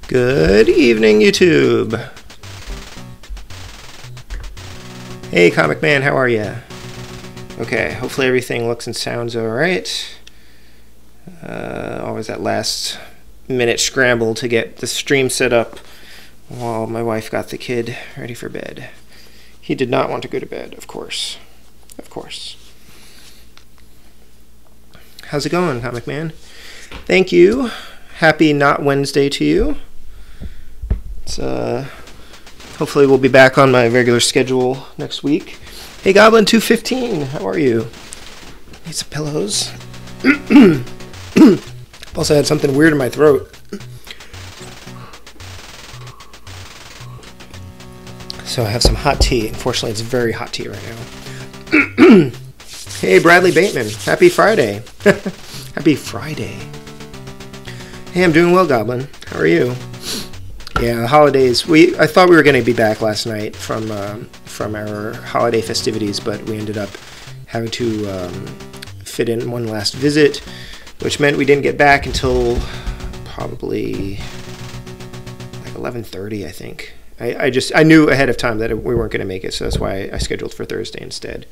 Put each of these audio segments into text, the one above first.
Good evening, YouTube. Hey, Comic Man, how are ya? Okay, hopefully everything looks and sounds alright. Always that last minute scramble to get the stream set up while my wife got the kid ready for bed. He did not want to go to bed, of course. Of course. How's it going, Comic Man? Thank you. Happy Not Wednesday to you. It's, hopefully we'll be back on my regular schedule next week. Hey, Goblin215, how are you? Need some pillows. Also had something weird in my throat. So I have some hot tea. Unfortunately, it's very hot tea right now. Hey, Bradley Bateman. Happy Friday. Happy Friday. Hey, I'm doing well, Goblin. How are you? Yeah, the holidays. I thought we were going to be back last night from our holiday festivities, but we ended up having to fit in one last visit, which meant we didn't get back until probably like 11:30, I think. I knew ahead of time that we weren't going to make it, so that's why I scheduled for Thursday instead.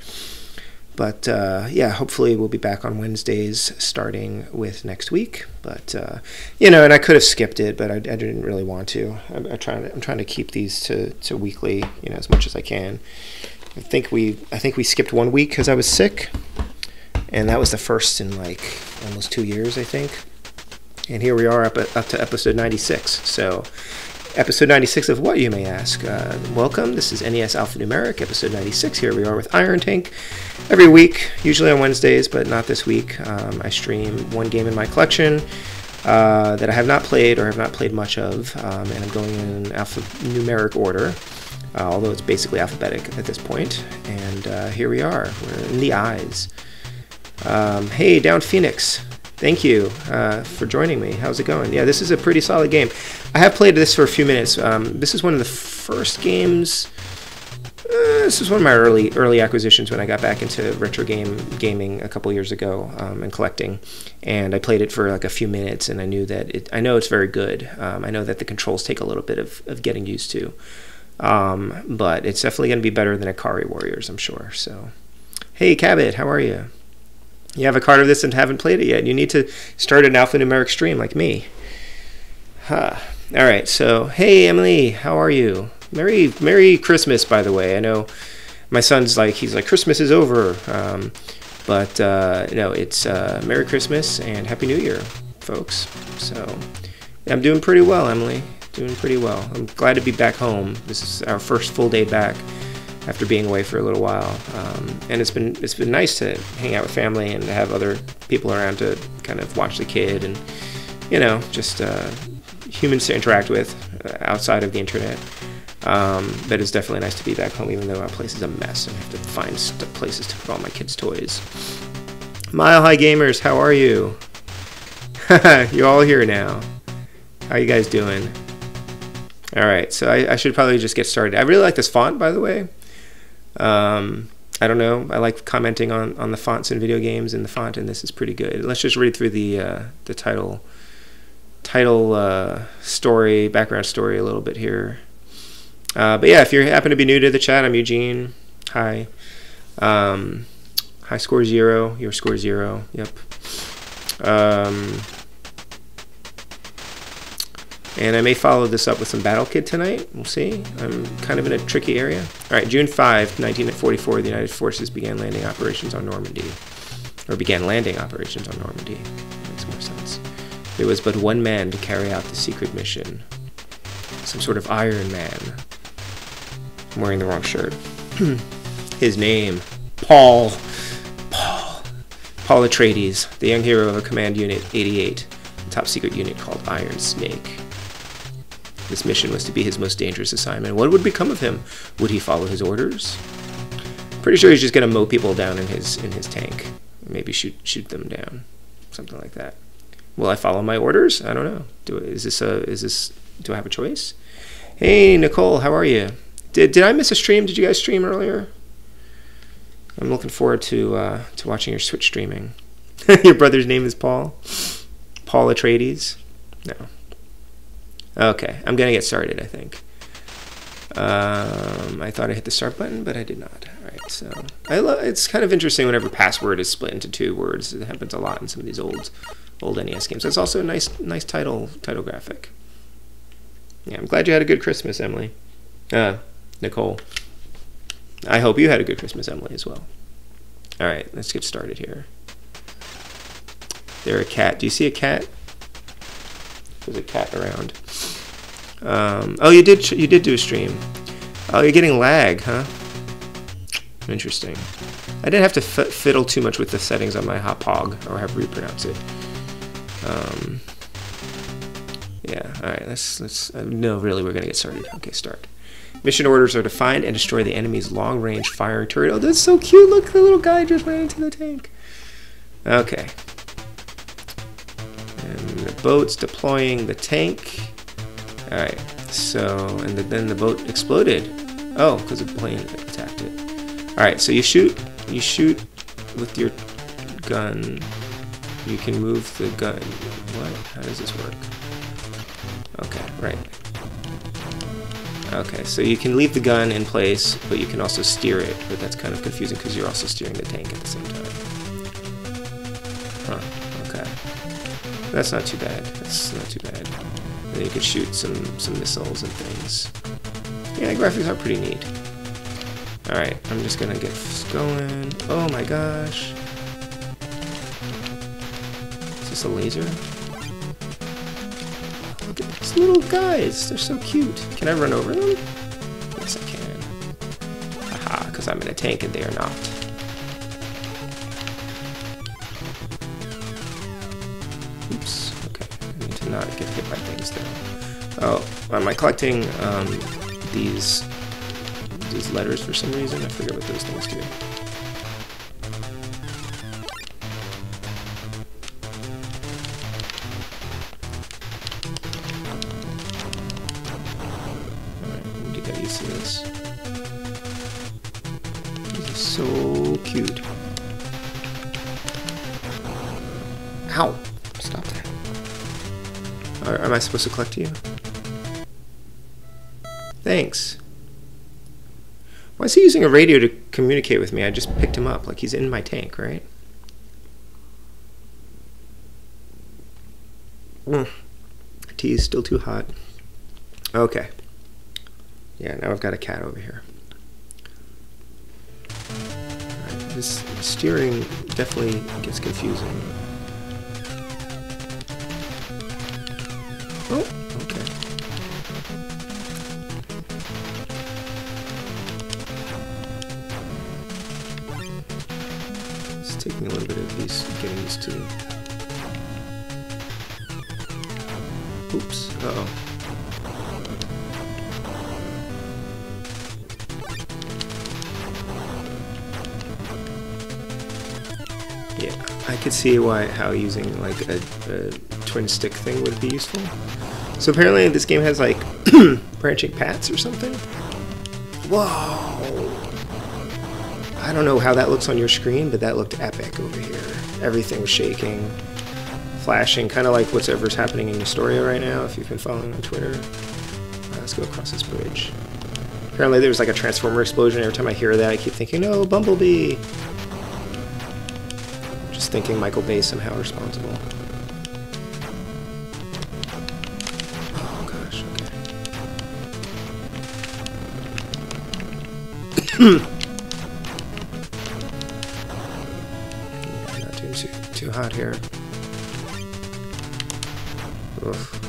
But yeah, hopefully we'll be back on Wednesdays starting with next week. But you know, and I could have skipped it, but I didn't really want to. I'm trying to keep these to weekly, you know, as much as I can. I think we skipped 1 week because I was sick, and that was the first in like almost 2 years, I think. And here we are up to episode 96. So. Episode 96 of what, you may ask? Welcome, this is NES Alphanumeric, episode 96. Here we are with Iron Tank. Every week, usually on Wednesdays, but not this week. I stream one game in my collection that I have not played or have not played much of, and I'm going in alphanumeric order, although it's basically alphabetic at this point. And here we are, we're in the eyes. Hey, Down Phoenix. Thank you for joining me. How's it going? Yeah, this is a pretty solid game. I have played this for a few minutes. This is one of the first games. This is one of my early acquisitions when I got back into retro gaming a couple years ago and collecting. And I played it for like a few minutes, and I knew that I know it's very good. I know that the controls take a little bit of getting used to, but it's definitely going to be better than Akari Warriors, I'm sure. So, hey, Cabot, how are you? You have a card of this and haven't played it yet. You need to start an alphanumeric stream like me. Huh. All right, so, hey, Emily, how are you? Merry Christmas, by the way. I know my son's like, he's like, Christmas is over. But no, it's Merry Christmas and Happy New Year, folks. So, I'm doing pretty well, Emily. Doing pretty well. I'm glad to be back home. This is our first full day back after being away for a little while, and it's been nice to hang out with family and have other people around to kind of watch the kid and, you know, just humans to interact with outside of the internet. But it's definitely nice to be back home, even though our place is a mess and I have to find places to put all my kids' toys. Mile High Gamers, how are you? You're all here now. How you guys doing? All right, so I should probably just get started. I really like this font, by the way. I don't know. I like commenting on the fonts in video games, and the font in this is pretty good. Let's just read through the title story, background story a little bit here. But yeah, if you happen to be new to the chat, I'm Eugene. Hi. High score 0. Your score 0. Yep. And I may follow this up with some Battle Kid tonight. We'll see. I'm kind of in a tricky area. All right, June 5, 1944, the United Forces began landing operations on Normandy. Or began landing operations on Normandy. Makes more sense. There was but one man to carry out the secret mission. Some sort of Iron Man. I'm wearing the wrong shirt. His name, Paul Atreides, the young hero of a command unit 88, a top secret unit called Iron Snake. This mission was to be his most dangerous assignment. What would become of him? Would he follow his orders? Pretty sure he's just gonna mow people down in his tank. Maybe shoot them down, something like that. Will I follow my orders? I don't know. Do I have a choice? Hey Nicole, how are you? Did I miss a stream? Did you guys stream earlier? I'm looking forward to watching your Switch streaming. Your brother's name is Paul? Paul Atreides? No. Okay, I'm gonna get started, I think. I thought I hit the start button, but I did not. All right, so it's kind of interesting whenever password is split into 2 words. It happens a lot in some of these old NES games. That's also a nice title graphic. Yeah, I'm glad you had a good Christmas, Emily. Nicole. I hope you had a good Christmas, Emily, as well. All right, let's get started here. There, a cat. Do you see a cat? There's a cat around. Oh, you did do a stream. Oh, you're getting lag, huh? Interesting. I didn't have to fiddle too much with the settings on my Hopog, or however you pronounce it. Yeah. All right. Let's. No, really, we're gonna get started. Okay, start. Mission orders are to find and destroy the enemy's long-range firing turret. Oh, that's so cute! Look, the little guy just ran into the tank. Okay. And the boat's deploying the tank. All right. So, and then the boat exploded. Oh, because a plane attacked it. All right. So you shoot with your gun. You can move the gun. What? How does this work? Okay. Right. Okay, so you can leave the gun in place, but you can also steer it, but that's kind of confusing because you're also steering the tank at the same time. Huh, okay. That's not too bad. That's not too bad. And then you could shoot some missiles and things. Yeah, the graphics are pretty neat. Alright, I'm just gonna get going. Oh my gosh. Is this a laser? Look at these little guys. They're so cute. Can I run over them? Yes, I can. Haha, because I'm in a tank and they are not. Oops. Okay. I need to not get hit by things though. Oh, am I collecting these letters for some reason? I forget what those things do. So cute. Ow! Stop that. Am I supposed to collect you? Thanks. Why is he using a radio to communicate with me? I just picked him up, like he's in my tank, right? Tea is still too hot. Okay. Yeah, now I've got a cat over here. This steering definitely gets confusing. Oh, okay. It's taking a little bit of getting used to. Oops. Uh-oh. Yeah, I could see how using like a twin stick thing would be useful. So apparently this game has like branching paths or something. Whoa! I don't know how that looks on your screen, but that looked epic over here. Everything was shaking, flashing, kind of like whatever's happening in Astoria right now, if you've been following on Twitter. Let's go across this bridge. Apparently there was like a transformer explosion. Every time I hear that, I keep thinking, no, Bumblebee! Thinking Michael Bay somehow responsible. Oh gosh, okay. Not too hot here. Oof.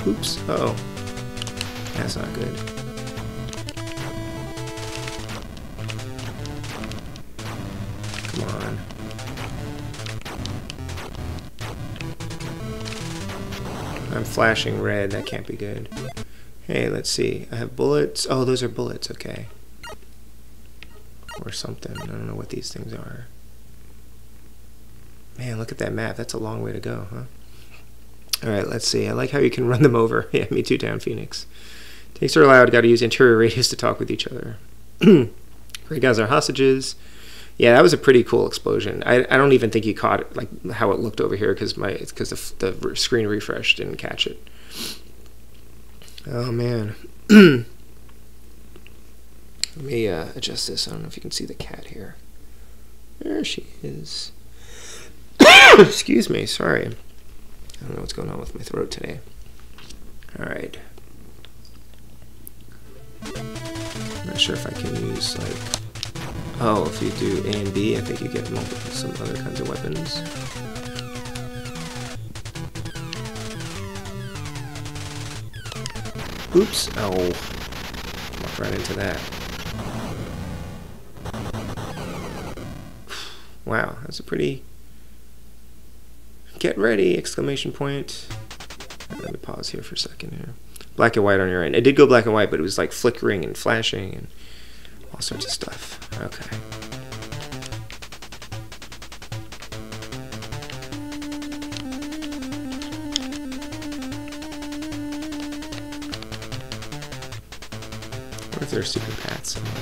Oops. Uh-oh. That's not good. Come on. I'm flashing red. That can't be good. Hey, let's see. I have bullets. Oh, those are bullets. Okay. Or something. I don't know what these things are. Man, look at that map. That's a long way to go, huh? Alright, let's see. I like how you can run them over. Yeah, me too, Town Phoenix. Takes are allowed. Got to use interior radios to talk with each other. Great guys are hostages. Yeah, that was a pretty cool explosion. I don't even think you caught it, like how it looked over here, because the screen refresh didn't catch it. Oh man. Let me adjust this. I don't know if you can see the cat here. There she is. Excuse me. Sorry. I don't know what's going on with my throat today. All right. I'm not sure if I can use like. Oh, if you do A and B, I think you get some other kinds of weapons. Oops. Oh. Walked right into that. Wow, that's a pretty... Get ready! Exclamation point. Let me pause here for a second here. Black and white on your end. It did go black and white, but it was like flickering and flashing and all sorts of stuff. Okay. What if there are secret paths somewhere?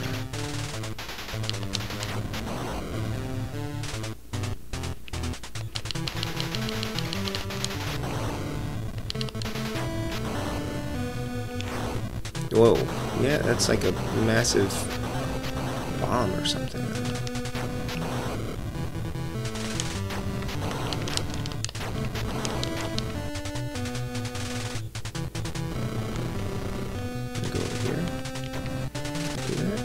Whoa, yeah, that's like a massive bomb or something. Go over here. Do that.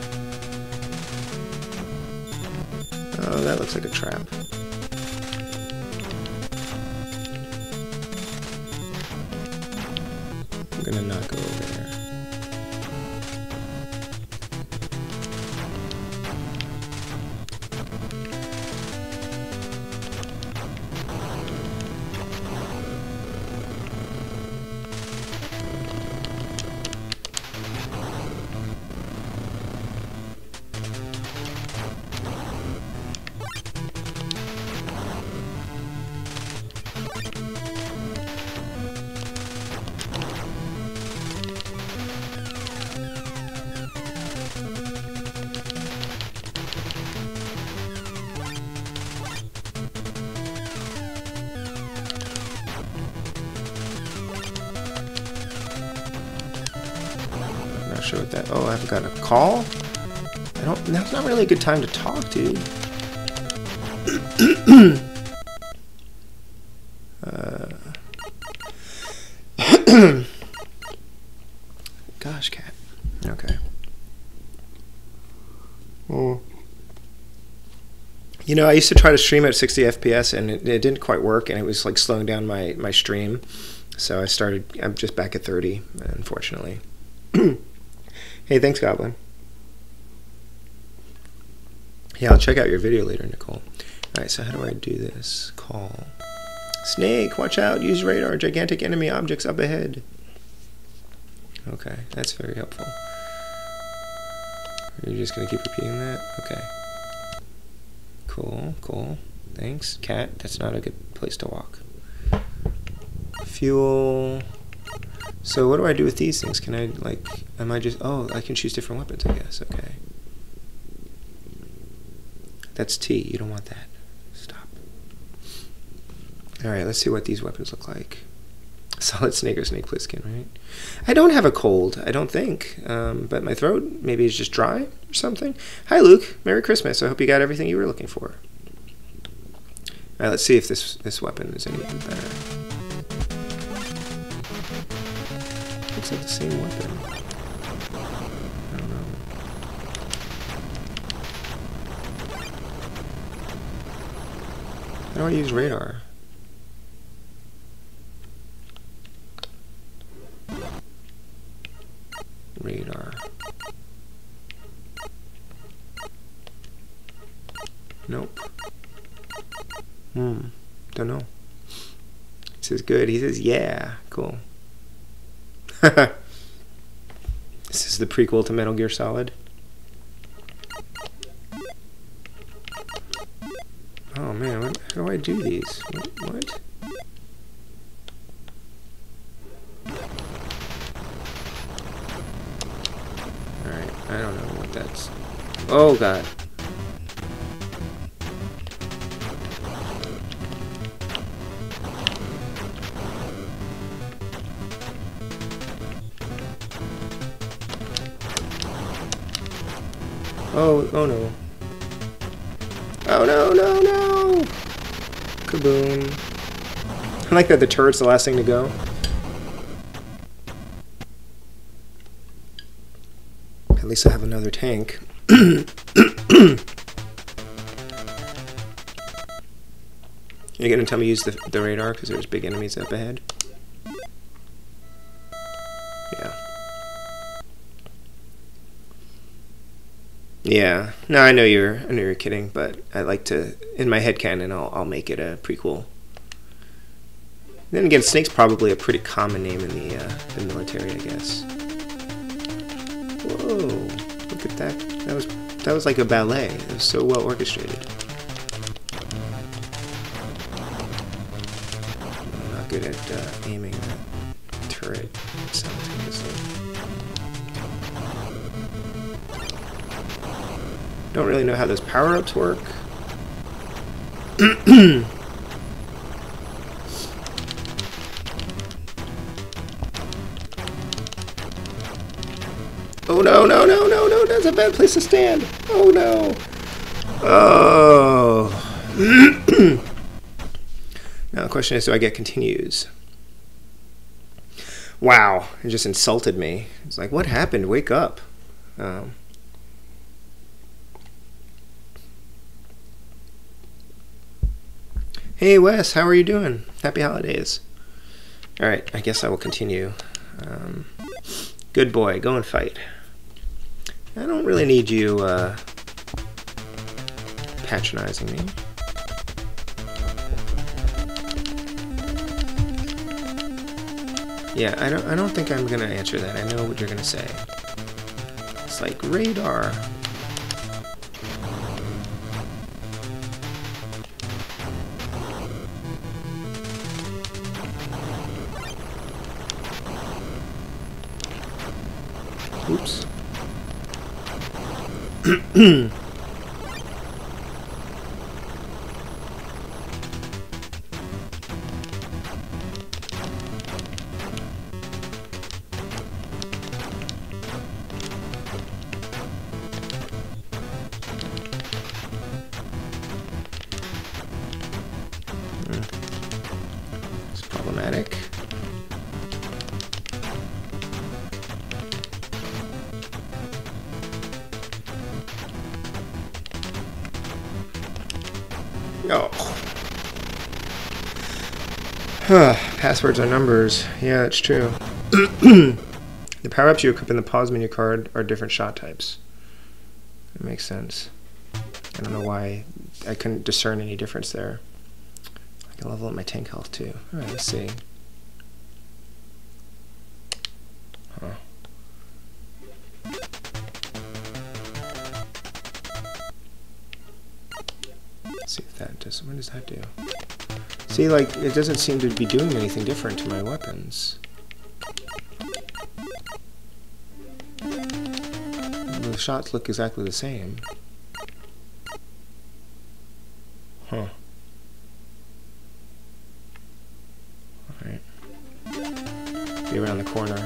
Oh, that looks like a trap. I'm gonna not go over there. Sure what that. Oh, I've got a call. I don't. That's not really a good time to talk, dude. Gosh, cat. Okay. Well, you know, I used to try to stream at 60 FPS, and it didn't quite work, and it was like slowing down my stream. So I'm just back at 30, unfortunately. Hey, thanks, Goblin. Yeah, I'll check out your video later, Nicole. Alright, so how do I do this? Call. Snake, watch out, use radar, gigantic enemy objects up ahead. Okay, that's very helpful. Are you just going to keep repeating that? Okay. Cool, cool. Thanks. Cat, that's not a good place to walk. Fuel... So what do I do with these things? Can I, like, am I just, oh, I can choose different weapons, I guess, okay. That's T, you don't want that. Stop. Alright, let's see what these weapons look like. Solid Snake or Snake Plissken, right? I don't have a cold, I don't think, but my throat maybe is just dry or something. Hi, Luke. Merry Christmas. I hope you got everything you were looking for. Alright, let's see if this weapon is any better. Looks like the same weapon. I don't know. How do I use radar? Radar. Nope. Don't know. He says good. He says yeah. Cool. This is the prequel to Metal Gear Solid. Oh man, how do I do these? What? Alright, I don't know what that's... Oh god. Oh, oh no. Oh no, no, no! Kaboom. I like that the turret's the last thing to go. At least I have another tank. You're gonna tell me use the radar because there's big enemies up ahead? Yeah. Yeah. No, I know you're kidding, but I like to, in my headcanon, I'll make it a prequel. Then again, Snake's probably a pretty common name in the military, I guess. Whoa! Look at that. That was like a ballet. It was so well orchestrated. I'm not good at aiming that turret simultaneously. Don't really know how those power-ups work. Oh no, no, no, no, no, that's a bad place to stand. Oh no. Oh. Now the question is, do I get continues? Wow, it just insulted me. It's like, what happened? Wake up. Hey Wes, how are you doing? Happy holidays. Alright, I guess I will continue. Good boy, go and fight. I don't really need you patronizing me. Yeah, I don't think I'm gonna answer that. I know what you're gonna say. It's like radar. Oops. It's problematic. Oh. Passwords are numbers. Yeah, that's true. The power-ups you equip in the pause menu card are different shot types. That makes sense. I don't know why I couldn't discern any difference there. I can level up my tank health too. Alright, let's see. Huh. Let's see if that does. What does that do? See, like, it doesn't seem to be doing anything different to my weapons. The shots look exactly the same. Huh. Alright. Be around the corner.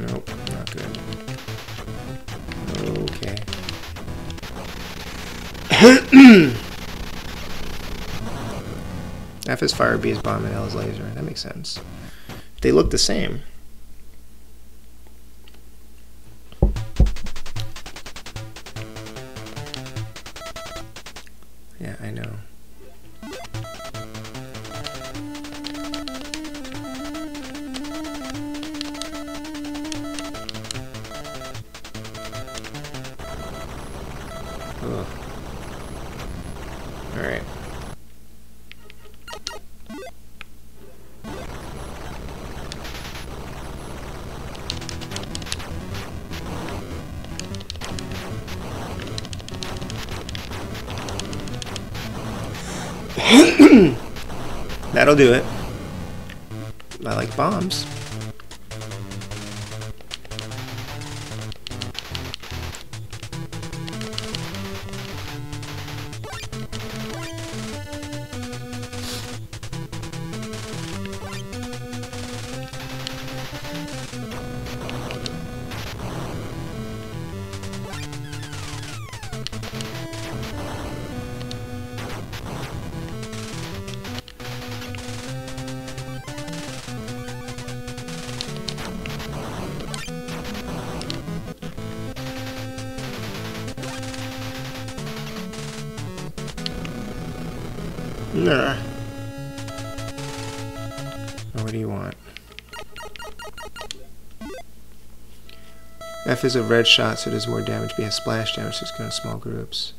Nope, not good. Okay. F is fire, B is bomb, and L is laser. That makes sense. They look the same. Yeah, I know. Ugh. All right. That'll do it. I like bombs. Nah. What do you want? F is a red shot, so it does more damage. B has splash damage, so it's going to small groups.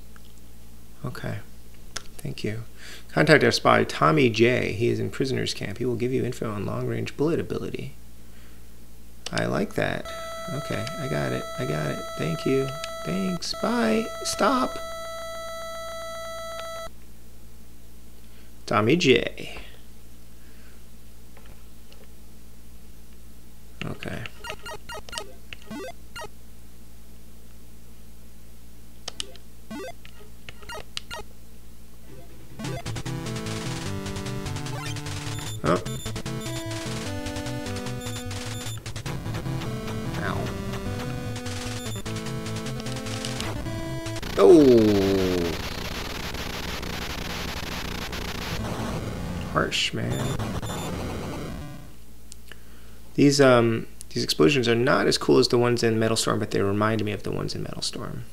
Okay. Thank you. Contact our spy, Tommy J. He is in prisoner's camp. He will give you info on long-range bullet ability. I like that. Okay, I got it. I got it. Thank you. Thanks. Bye. Stop. Tommy J. Okay. Oh. Ow. Oh. Harsh, man. These explosions are not as cool as the ones in Metal Storm, but they remind me of the ones in Metal Storm.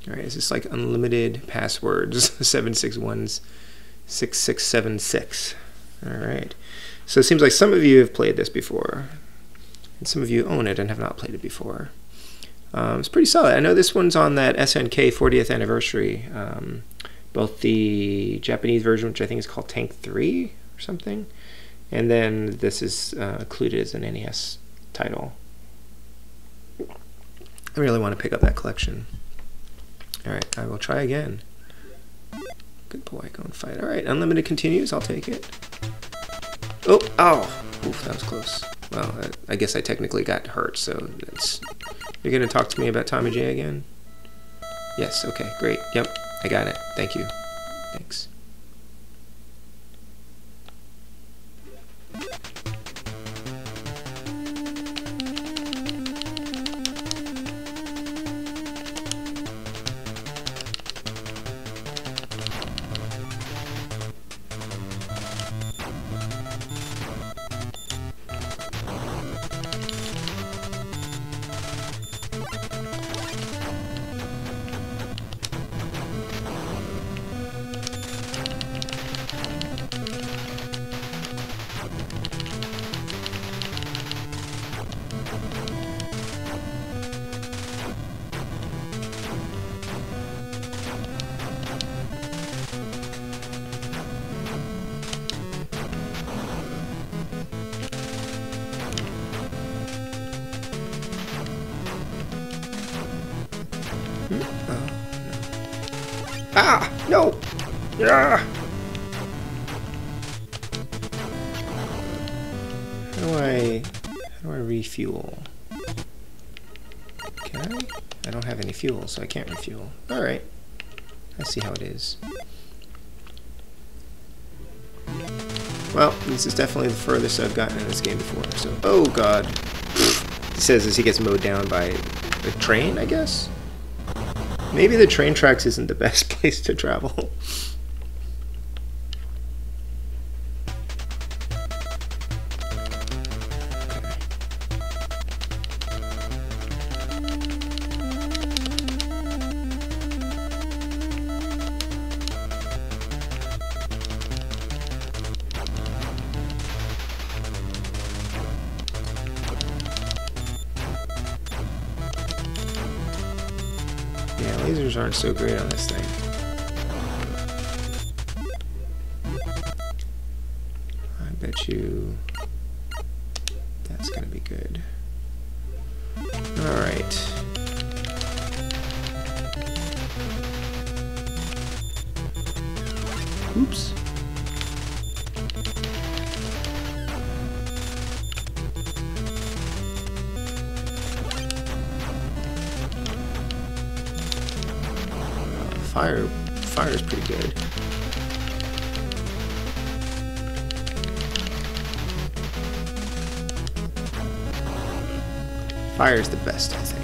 Alright, is this like unlimited passwords? 761-6676. Alright. So it seems like some of you have played this before. And some of you own it and have not played it before. It's pretty solid. I know this one's on that SNK 40th anniversary. Both the Japanese version, which I think is called Tank 3 or something, and then this is included as an NES title. I really want to pick up that collection. Alright, I will try again. Good boy, go and fight. Alright, unlimited continues, I'll take it. Oh, ow! Oof, that was close. Well, I guess I technically got hurt, so that's... You're going to talk to me about Tommy J again? Yes, okay, great. Yep, I got it. Thank you. Thanks. Ah! No! Ah! How do I refuel? Can I? I don't have any fuel, so I can't refuel. Alright. I see how it is. Well, this is definitely the furthest I've gotten in this game before, so... Oh, God. He says as he gets mowed down by a train, I guess? Maybe the train tracks isn't the best place to travel. Yeah, lasers aren't so great on this thing. I bet you that's gonna be good. Alright. Oops. Fire is pretty good. Fire is the best, I think.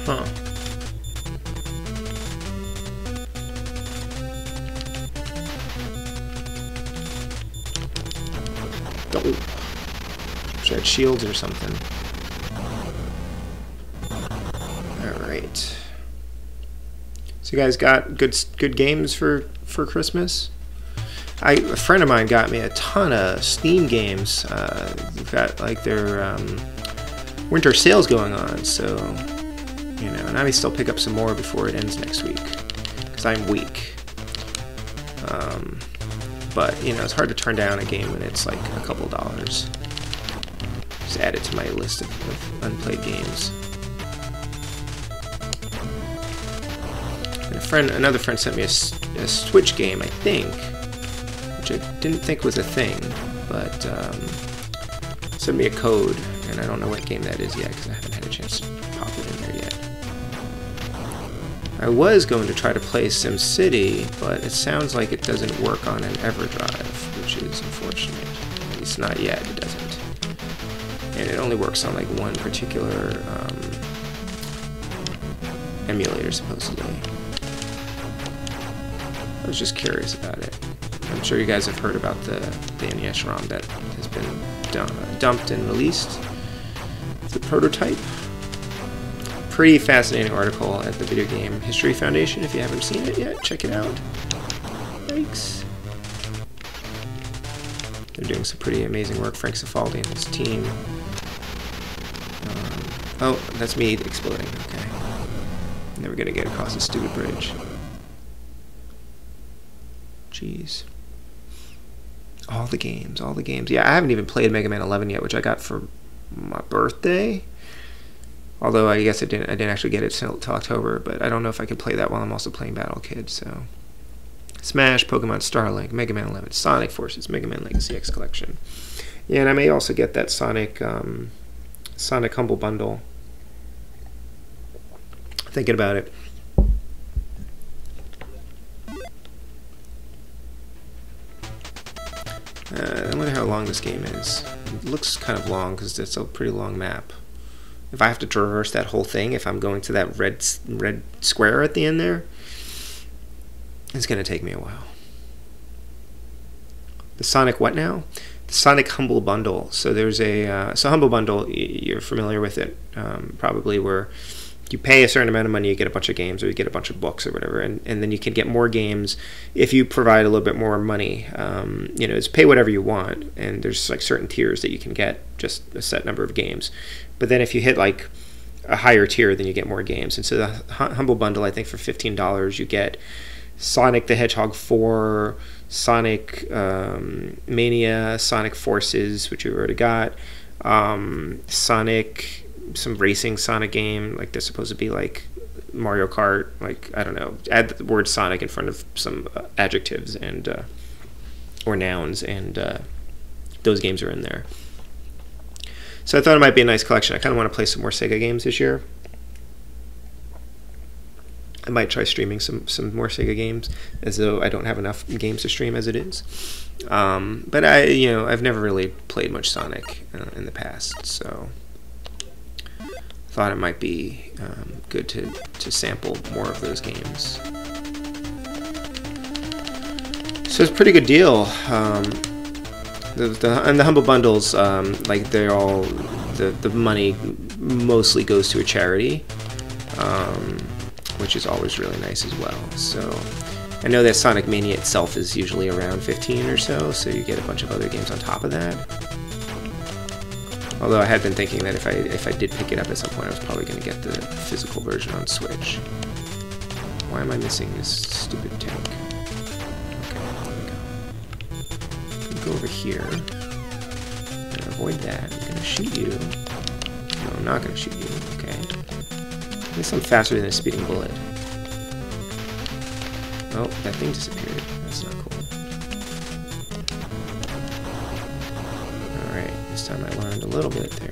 Huh. Oh. Should I have shields or something? Alright. So you guys got good games for Christmas? A friend of mine got me a ton of Steam games. They've got like their winter sales going on, so you know, and I may still pick up some more before it ends next week, because I'm weak. But, you know, it's hard to turn down a game when it's like a couple dollars. Just add it to my list of unplayed games. And another friend sent me a Switch game, I think, which I didn't think was a thing, but sent me a code, and I don't know what game that is yet, because I haven't had a chance to pop it in there yet. I was going to try to play SimCity, but it sounds like it doesn't work on an EverDrive, which is unfortunate. At least not yet, it doesn't. And it only works on like one particular emulator, supposedly. I was just curious about it. I'm sure you guys have heard about the NES ROM that has been dumped and released. It's a prototype. Pretty fascinating article at the Video Game History Foundation. If you haven't seen it yet, check it out. Thanks. They're doing some pretty amazing work. Frank Cifaldi and his team. Oh, that's me exploding. Okay. Never gonna get across this stupid bridge. Jeez. All the games, all the games. Yeah, I haven't even played Mega Man 11 yet, which I got for my birthday. Although I guess I didn't actually get it till October, but I don't know if I can play that while I'm also playing Battle Kid. So, Smash, Pokemon Starlink, Mega Man 11, Sonic Forces, Mega Man Legacy X Collection. Yeah, and I may also get that Sonic Humble Bundle. Thinking about it. I wonder how long this game is. It looks kind of long because it's a pretty long map. If I have to traverse that whole thing, if I'm going to that red square at the end there, it's going to take me a while. The Sonic what now? The Sonic Humble Bundle. So there's a Humble Bundle, you're familiar with it, probably, where you pay a certain amount of money, you get a bunch of games, or you get a bunch of books or whatever, and then you can get more games if you provide a little bit more money. You know, it's pay whatever you want, and there's like certain tiers that you can get just a set number of games. But then if you hit like a higher tier, then you get more games. And so the Humble Bundle, I think for $15, you get Sonic the Hedgehog 4, Sonic Mania, Sonic Forces, which you already got, Sonic, some racing Sonic game, like they're supposed to be like Mario Kart, like, I don't know, add the word Sonic in front of some adjectives and or nouns, and those games are in there. So I thought it might be a nice collection. I kind of want to play some more Sega games this year. I might try streaming some more Sega games, as though I don't have enough games to stream as it is. But I've never really played much Sonic in the past, so thought it might be good to sample more of those games. So it's a pretty good deal. And the Humble Bundles, like, they're all, the money mostly goes to a charity, which is always really nice as well. So I know that Sonic Mania itself is usually around 15 or so you get a bunch of other games on top of that. Although I had been thinking that if I did pick it up at some point, I was probably going to get the physical version on Switch. Why am I missing this stupid tank? Okay, there we go. Go over here. I'm going to avoid that. I'm going to shoot you. No, I'm not going to shoot you. Okay. At least I'm faster than a speeding bullet. Oh, that thing disappeared. That's not cool. Alright, this time I learned a little bit there.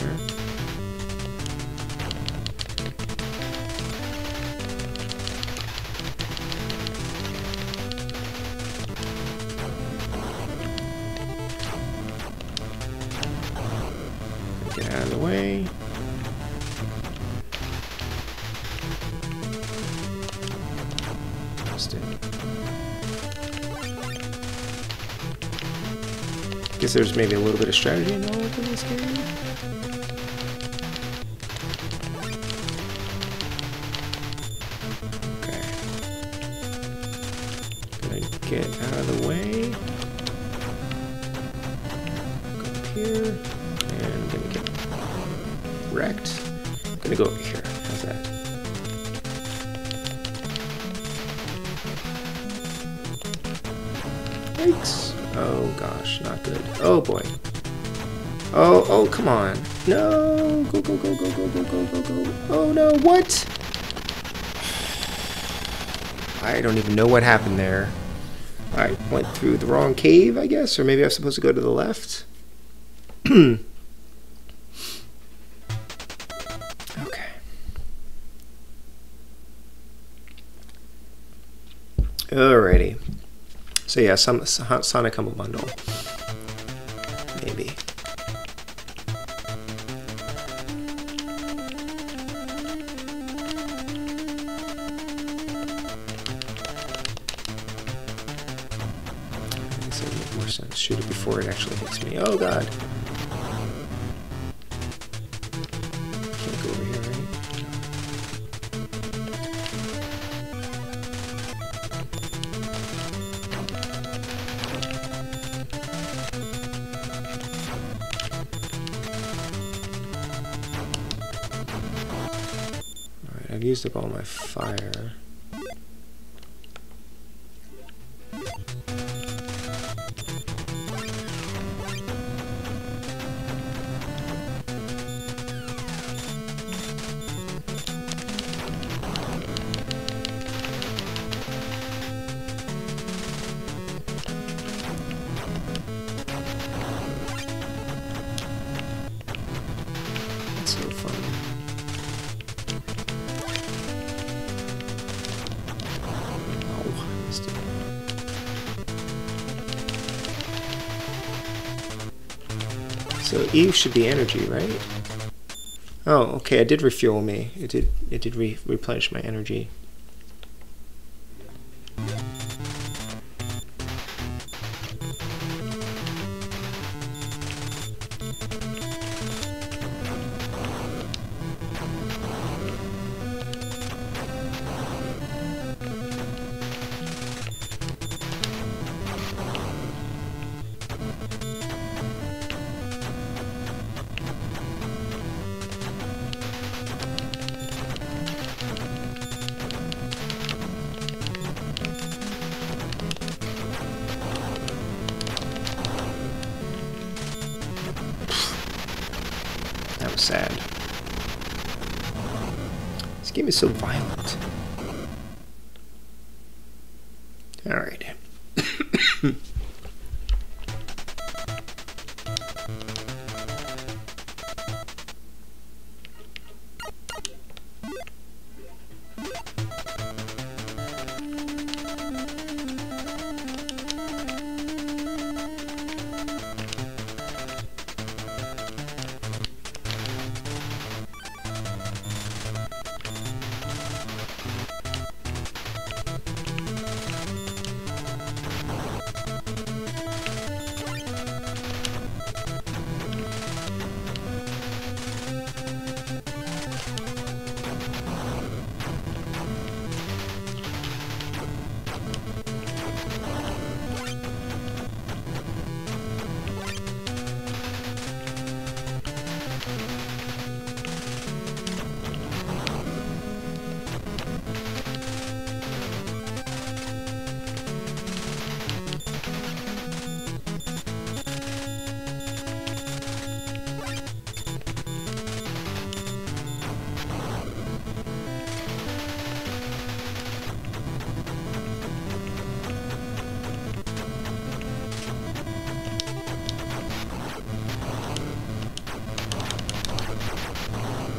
Get out of the way. Guess there's maybe a little bit of strategy involved in this game. Okay. Gonna get out of the way. Go up here. And I'm gonna get wrecked. I'm gonna go over here. How's that? Yikes. Oh gosh, not good. Oh boy. Oh, come on. No! Go, go, go, go, go, go, go, go, go. Oh no, what? I don't even know what happened there. I went through the wrong cave, I guess, or maybe I was supposed to go to the left. Okay. Alrighty. So yeah, some Sonic Humble Bundle. Maybe. I guess it would make more sense. Shoot it before it actually hits me. Oh god. Can't go over here, right? I've used up all my fire. That's so fun. So E should be energy, right? Oh, okay. It did refuel me. It did replenish my energy. That was sad. This game is so violent. Alright.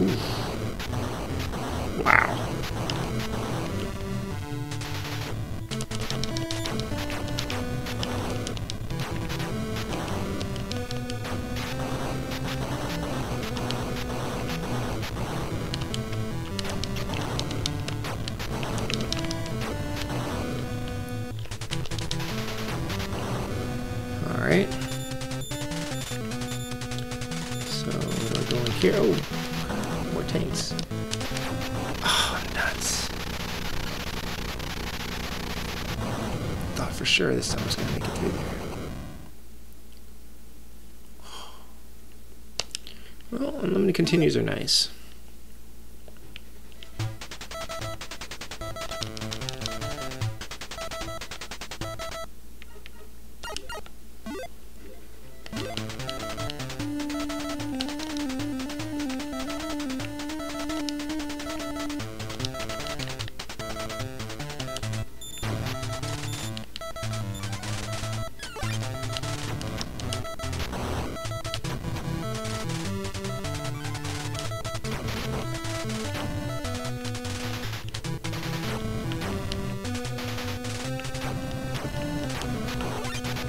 Ooh. Wow. All right. So what do I go in here? Oh, more tanks. Oh, nuts. Thought for sure this time I was going to make it through there. Well, unlimited continues are nice.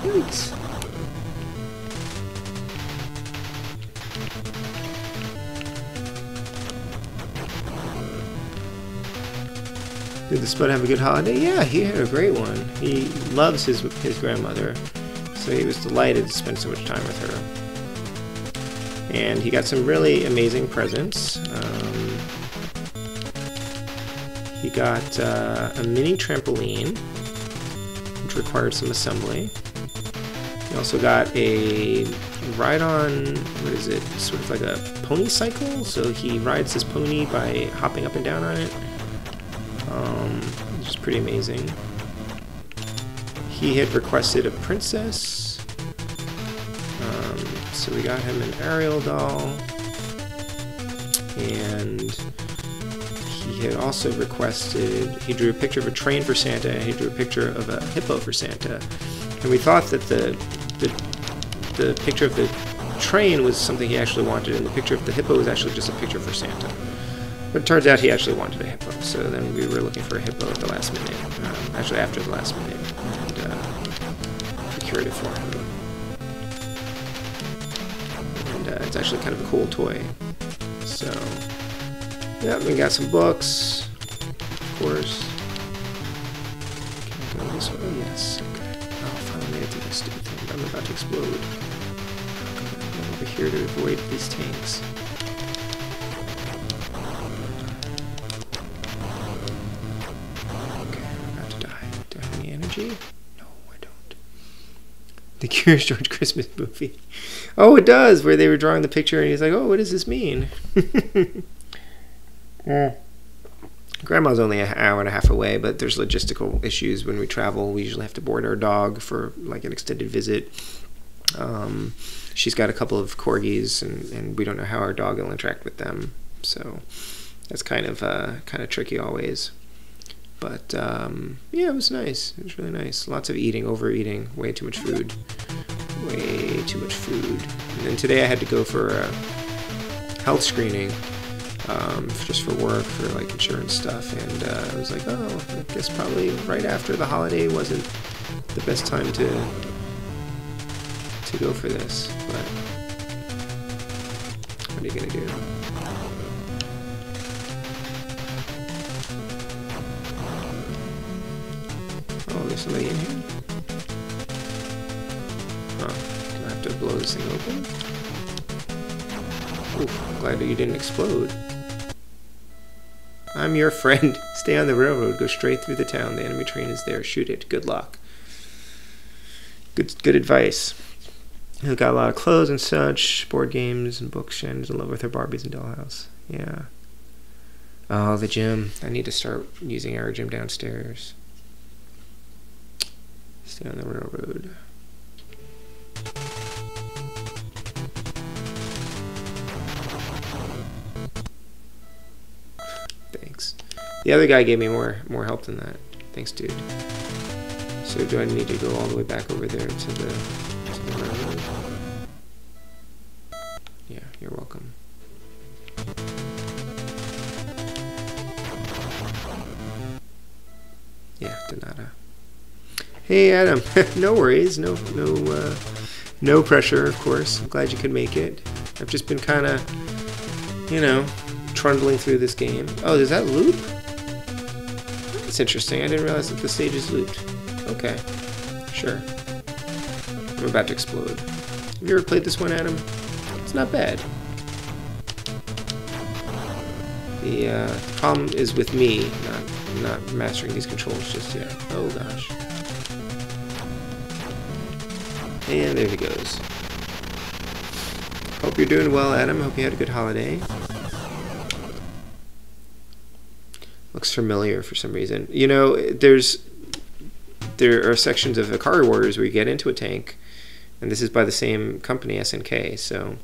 Thanks. Did the Spud have a good holiday? Yeah, he had a great one. He loves his grandmother, so he was delighted to spend so much time with her. And he got some really amazing presents. He got a mini trampoline, which required some assembly. He also got a ride-on, what is it, sort of like a pony cycle, so he rides his pony by hopping up and down on it, which is pretty amazing. He had requested a princess, so we got him an Ariel doll, and he had also requested, he drew a picture of a train for Santa, and he drew a picture of a hippo for Santa. And we thought that the picture of the train was something he actually wanted, and the picture of the hippo was actually just a picture for Santa. But it turns out he actually wanted a hippo, so then we were looking for a hippo at the last minute, actually after the last minute, and procured it for him. And it's actually kind of a cool toy. So, yeah, we got some books, of course. Can I go this way? Yes. Finally made it through this stupid thing, but I'm about to explode. I'm over here to avoid these tanks. Okay, I'm about to die. Do I have any energy? No, I don't. The Curious George Christmas movie. Oh, it does, where they were drawing the picture and he's like, oh, what does this mean? Grandma's only an hour and a half away, but there's logistical issues when we travel. We usually have to board our dog for like an extended visit. She's got a couple of corgis, and we don't know how our dog will interact with them. So that's kind of tricky always. But yeah, it was nice. It was really nice. Lots of eating, overeating, way too much food. Way too much food. And then today I had to go for a health screening. Just for work, for like insurance stuff, and I was like, oh, I guess probably right after the holiday wasn't the best time to go for this, but what are you gonna do? Oh, there's somebody in here? Oh, do I have to blow this thing open? Oof, glad that you didn't explode. I'm your friend. Stay on the railroad. Go straight through the town. The enemy train is there. Shoot it. Good luck. Good advice. He's got a lot of clothes and such, board games and books. Shannon's in love with her Barbies and dollhouse. Yeah. Oh, the gym. I need to start using our gym downstairs. Stay on the railroad. Thanks. The other guy gave me more help than that. Thanks, dude. So do I need to go all the way back over there to the railroad? Yeah, you're welcome. Yeah, Donata. Hey, Adam. No worries. No pressure, of course. I'm glad you could make it. I've just been kind of, you know, trundling through this game. Oh, does that loop? That's interesting. I didn't realize that the stage is looped. Okay. Sure. I'm about to explode. Have you ever played this one, Adam? It's not bad. The problem is with me not mastering these controls just yet. Oh gosh. And there he goes. Hope you're doing well, Adam. Hope you had a good holiday. Looks familiar for some reason. You know, there are sections of the Car Warriors where you get into a tank, and this is by the same company, SNK. So,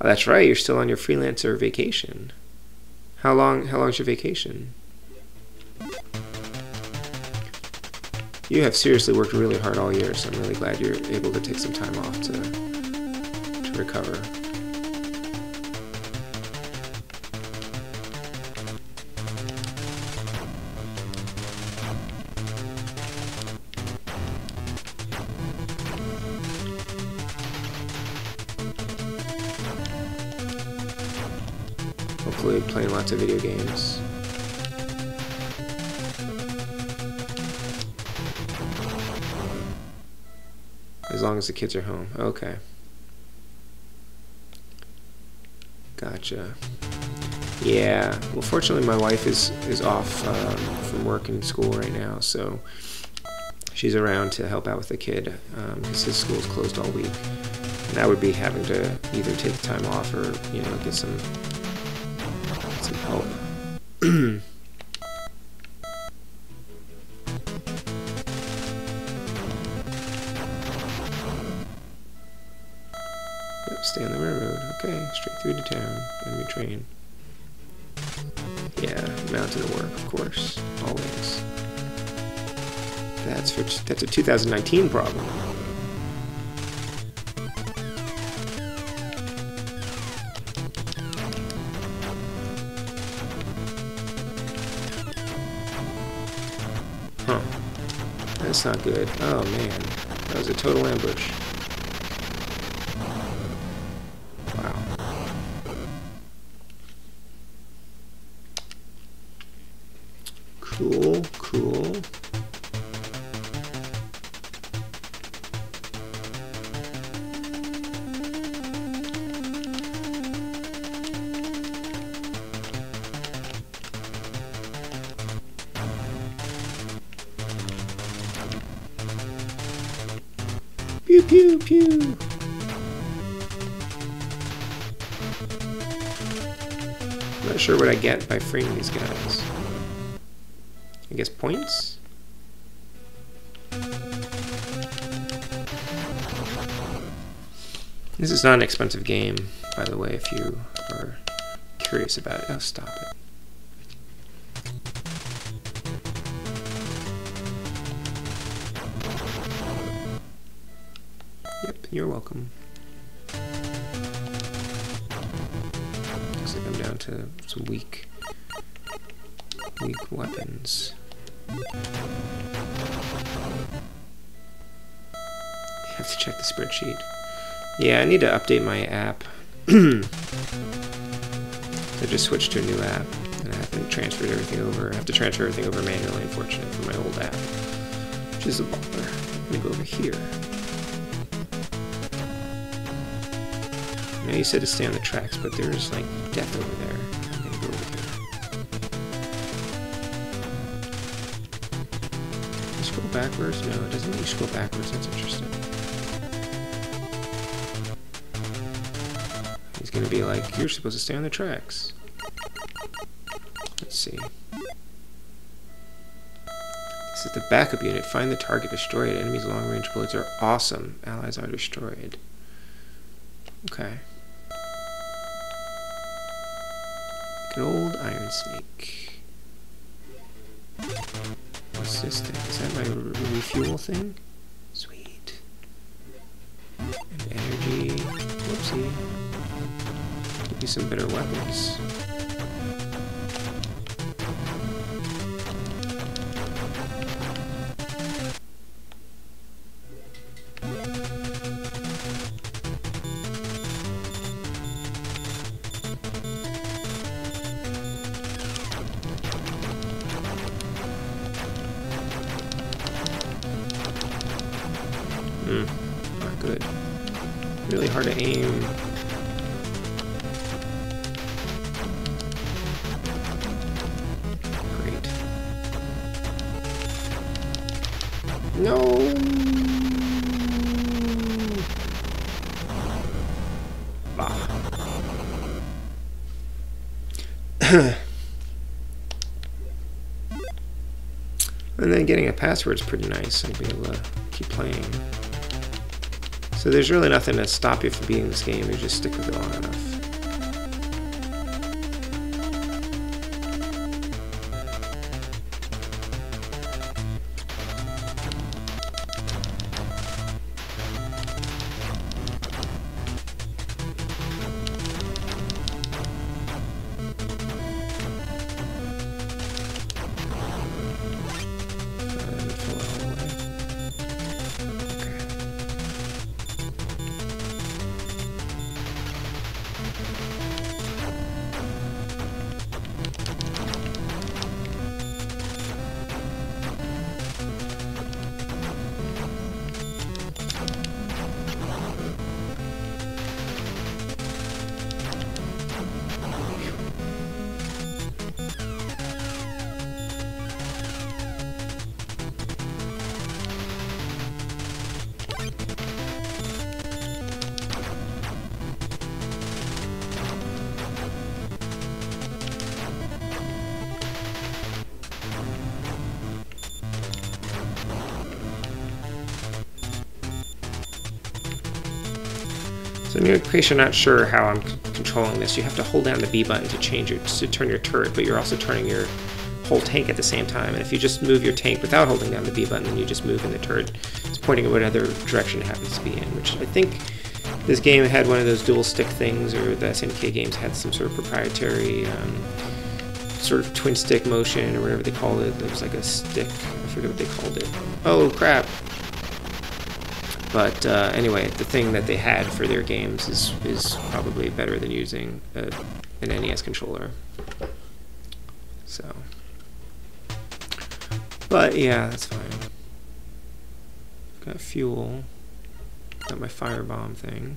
oh, that's right. You're still on your freelancer vacation. How long's your vacation? You have seriously worked really hard all year, so I'm really glad you're able to take some time off to recover. Hopefully playing lots of video games. As long as the kids are home. Okay. Gotcha. Yeah. Well, fortunately, my wife is off from work and school right now, so she's around to help out with the kid because his school's closed all week. And I would be having to either take time off or, you know, get some help. Stay on the railroad. Okay, straight through to town. Enemy train. Yeah, mountain to work, of course. Always. That's a 2019 problem. Huh. That's not good. Oh man. That was a total ambush. Cool, cool. Pew, pew, pew. I'm not sure what I get by freeing these guys. I guess points? This is not an expensive game, by the way, if you are curious about it. Oh, stop it. Yep, you're welcome. Looks like I'm down to some weak weapons. You have to check the spreadsheet. Yeah, I need to update my app. I just switched to a new app, and I haven't transferred everything over. I have to transfer everything over manually, unfortunately, from my old app, which is a bother. I'm gonna go over here. I know you said to stay on the tracks, but there's like death over there. I'm gonna go over here. Scroll backwards? No, it doesn't let you scroll backwards. That's interesting. He's gonna be like, you're supposed to stay on the tracks. Let's see. This is the backup unit. Find the target, destroy it. Enemies' long-range bullets are awesome. Allies are destroyed. Okay. Good old Iron Snake. What's this thing? Is that my refuel thing? Sweet. And energy. Whoopsie. Use some better weapons. Not good. Really hard to aim. Great. No. Bah. And then getting a password is pretty nice. I'll be able to keep playing. So there's really nothing to stop you from beating this game. You just stick with it long enough. So in case you're not sure how I'm controlling this, you have to hold down the B button to change it, to turn your turret, but you're also turning your whole tank at the same time. And if you just move your tank without holding down the B button, then you just move and the turret is pointing at whatever direction it happens to be in, which I think this game had one of those dual stick things, or the SNK games had some sort of proprietary sort of twin stick motion or whatever they called it. There was like a stick, I forget what they called it. Oh crap! But anyway, the thing that they had for their games is probably better than using an NES controller. So, but yeah, that's fine. Got fuel. Got my firebomb thing.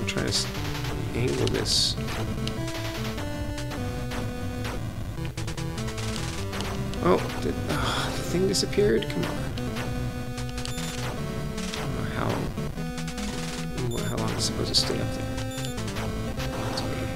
Trying to angle this. Oh, the thing disappeared? Come on. I don't know how long it's supposed to stay up there. It's okay.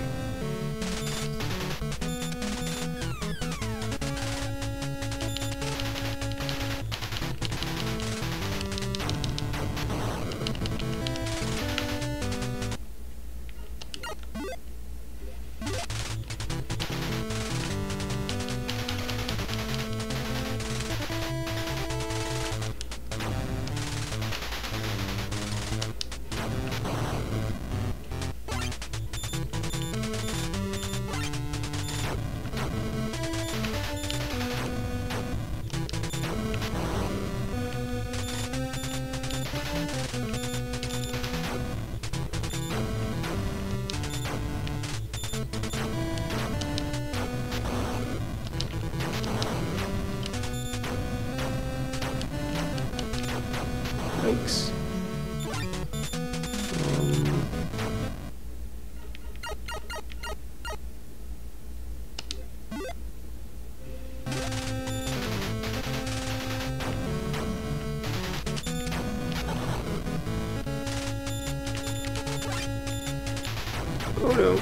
Thanks. Oh no.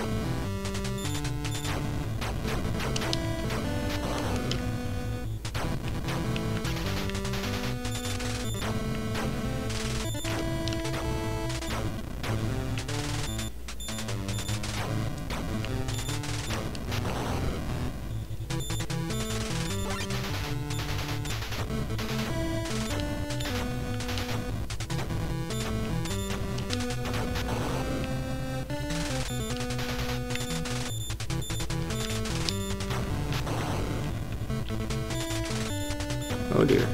Oh dear.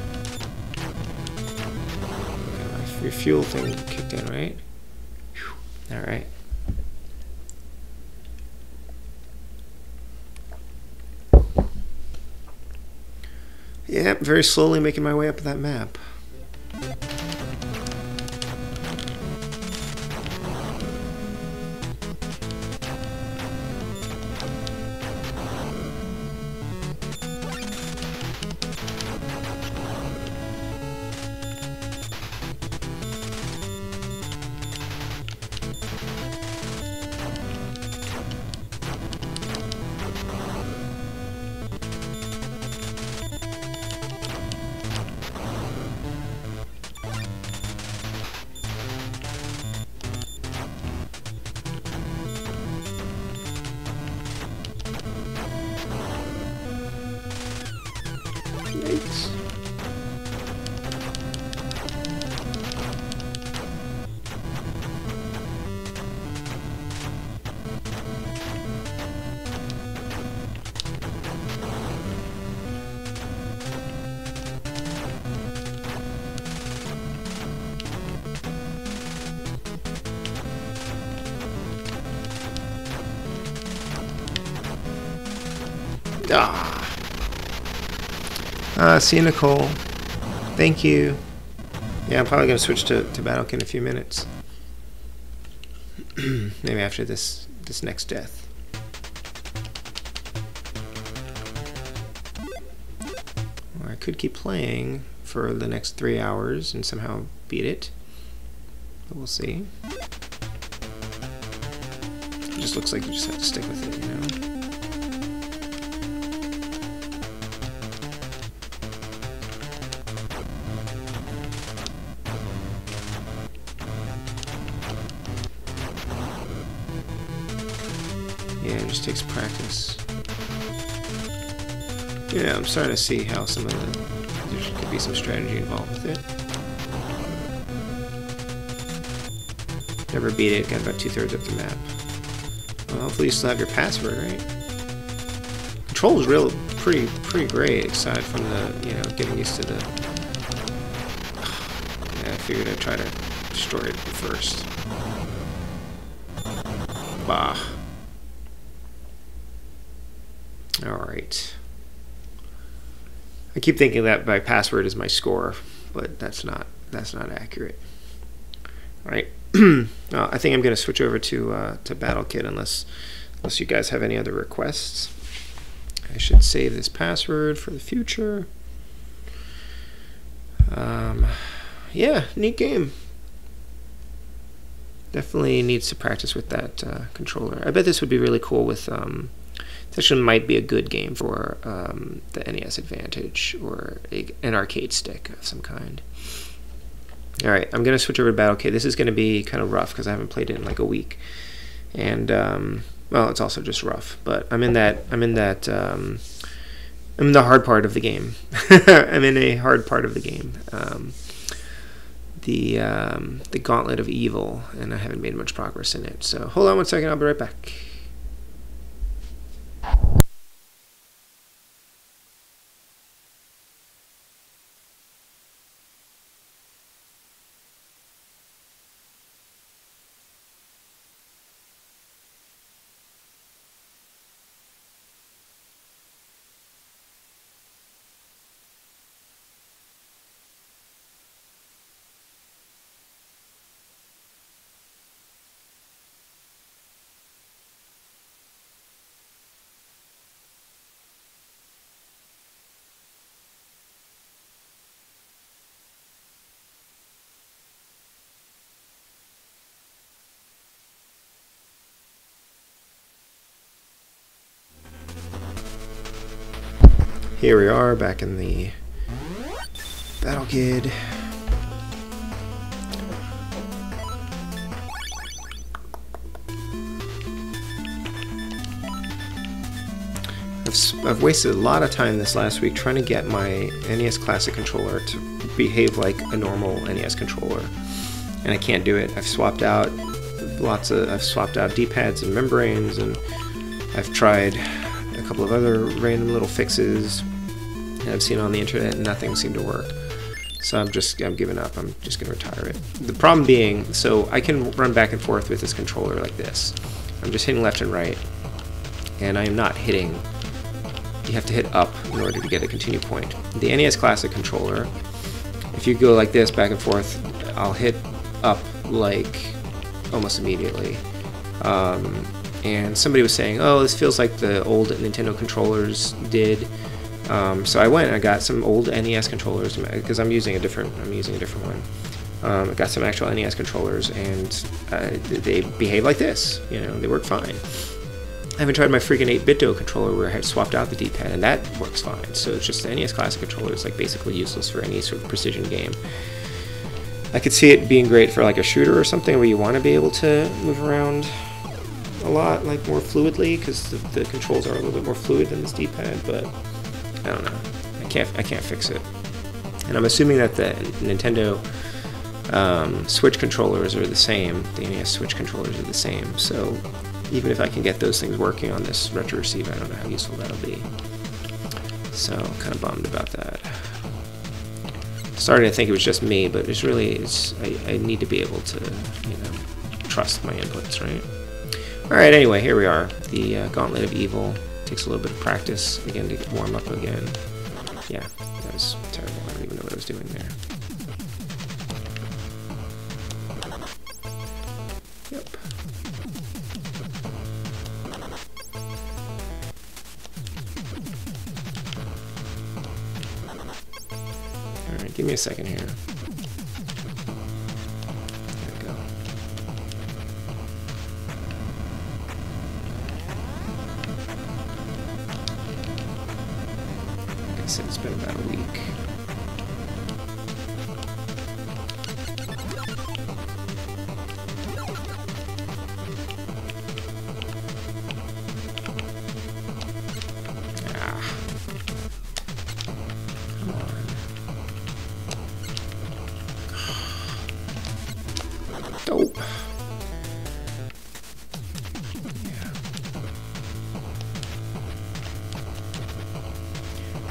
My refuel thing kicked in, right? Alright. Yeah, very slowly making my way up that map. Yikes. See you, Nicole. Thank you. Yeah, I'm probably going to switch to Battle Kit in a few minutes. Maybe after this next death. Or I could keep playing for the next 3 hours and somehow beat it. But we'll see. It just looks like you just have to stick with it, you know? Yeah, it just takes practice. Yeah, I'm starting to see how some of there could be some strategy involved with it. Never beat it, got about 2/3 of the map. Well, hopefully you still have your password, right? Control is pretty great, aside from the, you know, getting used to the... Yeah, I figured I'd try to destroy it first. Bah. Alright. I keep thinking that my password is my score, but that's not accurate. Alright. I think I'm going to switch over to Battle Kit unless you guys have any other requests. I should save this password for the future. Yeah, neat game. Definitely needs to practice with that controller. I bet this would be really cool with... this actually might be a good game for the NES Advantage or an arcade stick of some kind. Alright, I'm going to switch over to Battle Kit. This is going to be kind of rough because I haven't played it in like a week. And, well, it's also just rough. But I'm in the hard part of the game. I'm in a hard part of the game. The Gauntlet of Evil, and I haven't made much progress in it. So hold on one second, I'll be right back. Here we are back in the Battle Kid. I've wasted a lot of time this last week trying to get my NES Classic controller to behave like a normal NES controller, and I can't do it. I've swapped out D-pads and membranes, and I've tried a couple of other random little fixes that I've seen on the internet, and nothing seemed to work. So I'm giving up. I'm just gonna retire it. The problem being, so I can run back and forth with this controller like this. I'm just hitting left and right, and I am not hitting. You have to hit up in order to get a continue point. The NES Classic controller, if you go like this back and forth, I'll hit up like almost immediately. And somebody was saying, oh, this feels like the old Nintendo controllers did. So I went and I got some old NES controllers because I'm using a different one. I got some actual NES controllers, and they behave like this. You know, they work fine. I haven't tried my freaking 8-bit controller where I had swapped out the D-pad, and that works fine. So it's just the NES Classic controller is like basically useless for any sort of precision game. I could see it being great for like a shooter or something where you want to be able to move around a lot, like more fluidly, because the controls are a little bit more fluid than this D-pad. But I don't know. I can't fix it. And I'm assuming that the Nintendo Switch controllers are the same. The NES Switch controllers are the same. So even if I can get those things working on this retro receiver, I don't know how useful that'll be. So I'm kind of bummed about that. Starting to think it was just me, but it's really, I need to be able to, you know, trust my inputs, right? Alright, anyway, here we are. The Gauntlet of Evil. Takes a little bit of practice, again, to warm up again. Yeah, that was terrible. I don't even know what I was doing there. Yep. Alright, give me a second here. There we go. Like I said, it's been about a week. Dope. Yeah.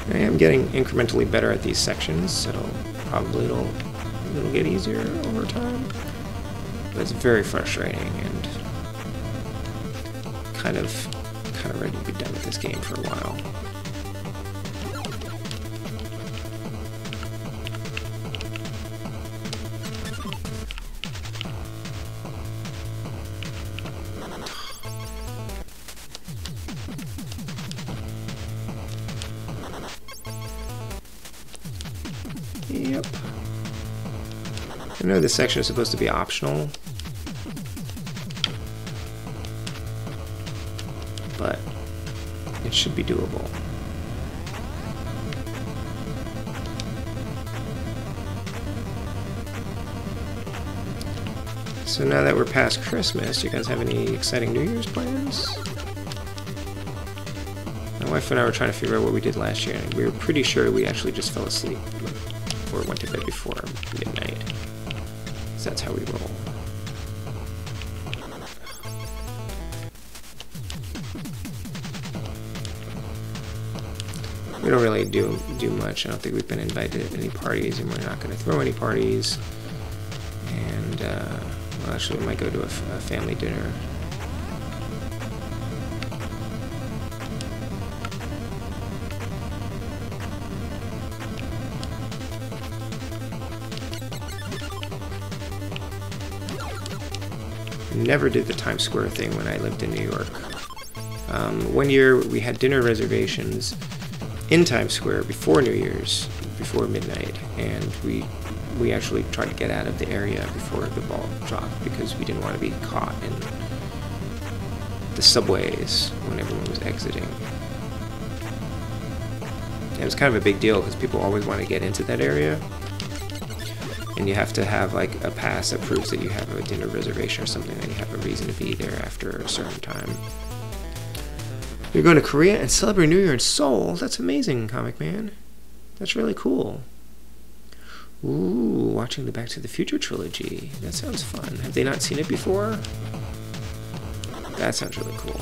I am getting incrementally better at these sections, so probably it'll get easier over time. But it's very frustrating, and kind of ready to be done with this game for a while. Yep. I know this section is supposed to be optional, but it should be doable. So now that we're past Christmas, do you guys have any exciting New Year's plans? My wife and I were trying to figure out what we did last year, and we were pretty sure we actually just fell asleep or went to bed before midnight. So that's how we roll. We don't really do much. I don't think we've been invited to any parties, and we're not going to throw any parties. And well, actually, we might go to a family dinner. Never did the Times Square thing when I lived in New York. One year we had dinner reservations in Times Square before New Year's, before midnight, and we actually tried to get out of the area before the ball dropped because we didn't want to be caught in the subways when everyone was exiting. And it was kind of a big deal because people always want to get into that area. And you have to have like a pass that proves that you have a dinner reservation or something, that you have a reason to be there after a certain time. You're going to Korea and celebrate New Year in Seoul? That's amazing, Comic Man. That's really cool. Ooh, watching the Back to the Future trilogy. That sounds fun. Have they not seen it before? That sounds really cool.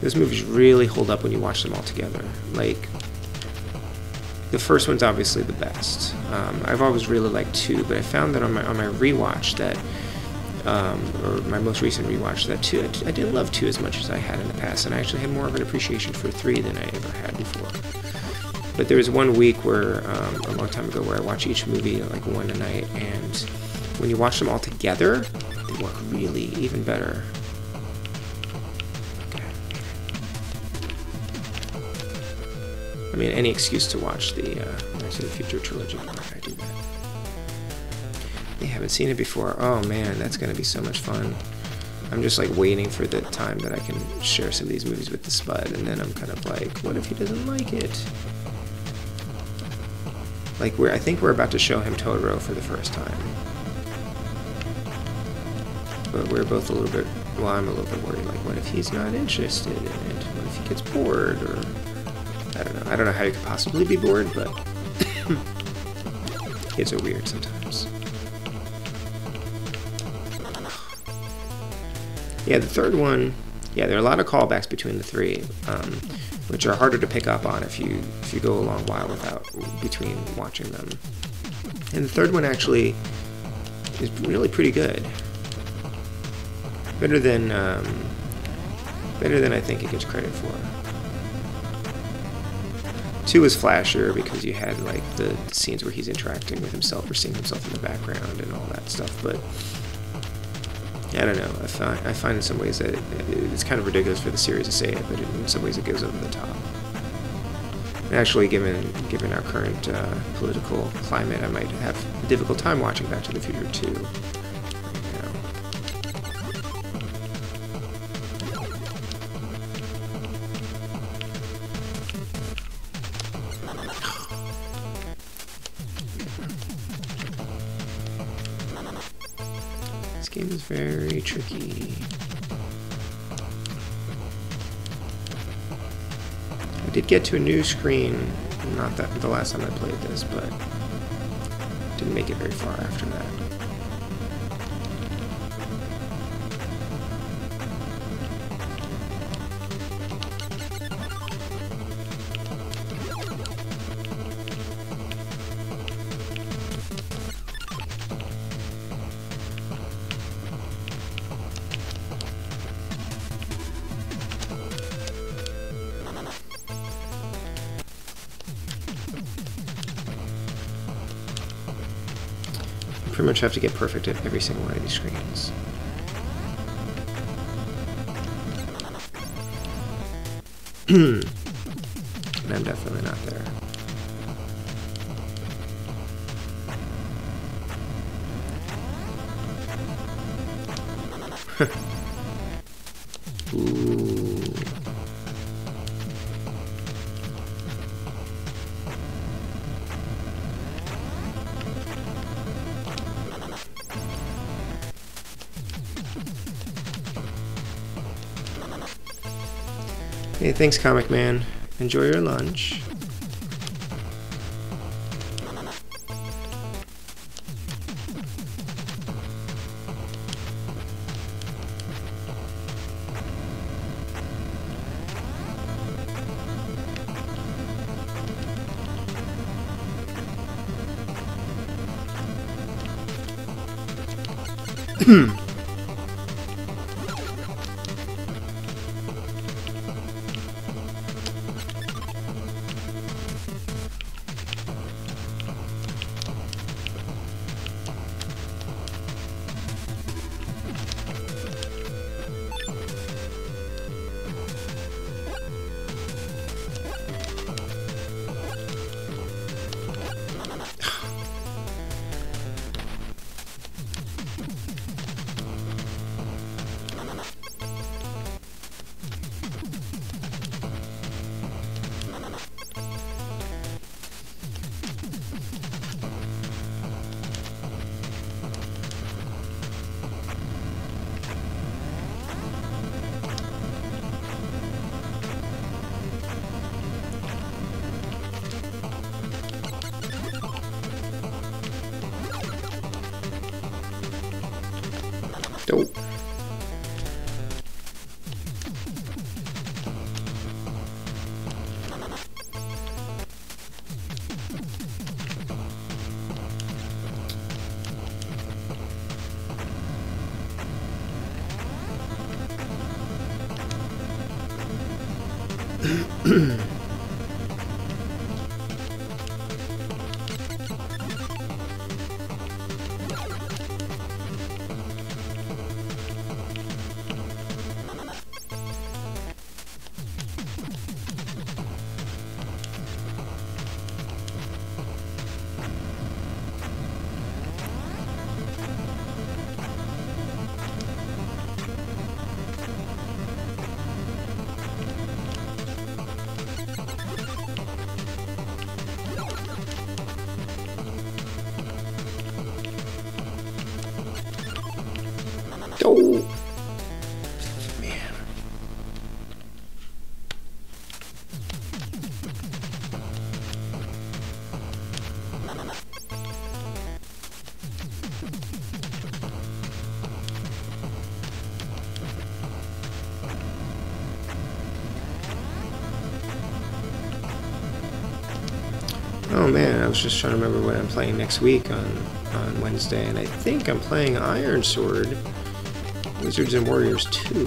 Those movies really hold up when you watch them all together. Like, the first one's obviously the best. I've always really liked 2, but I found that on my rewatch that, or my most recent rewatch, that 2, I didn't love 2 as much as I had in the past, and I actually had more of an appreciation for 3 than I ever had before. But there was one week where, a long time ago, where I watched each movie like one a night, and when you watch them all together, they work really even better. Okay. I mean, any excuse to watch the Back to the Future trilogy. Why did I do that? They haven't seen it before. Oh man, that's gonna be so much fun. I'm just like waiting for the time that I can share some of these movies with the Spud, and then I'm kind of like, what if he doesn't like it? Like, I think we're about to show him Totoro for the first time. But we're both a little bit, well, I'm a little bit worried, like, what if he's not interested in it? What if he gets bored, or, I don't know. I don't know how you could possibly be bored, but kids are weird sometimes. Yeah, the third one, yeah, there are a lot of callbacks between the 3, which are harder to pick up on if you go a long while between watching them. And the third one actually is really pretty good. Better than I think it gets credit for. 2 was flashier because you had like the scenes where he's interacting with himself or seeing himself in the background and all that stuff, but I don't know. I find in some ways that it's kind of ridiculous for the series to say it, but in some ways it goes over the top. And actually, given our current political climate, I might have a difficult time watching Back to the Future 2 right now. This game is very tricky. I did get to a new screen, not that the last time I played this, but didn't make it very far after that. Pretty much have to get perfect at every single one of these screens. And I'm definitely not there. Ooh. Hey, thanks, Comic Man. Enjoy your lunch. Dope. Oh, man. Oh man, I was just trying to remember what I'm playing next week on Wednesday, and I think I'm playing Iron Sword, Wizards and Warriors 2.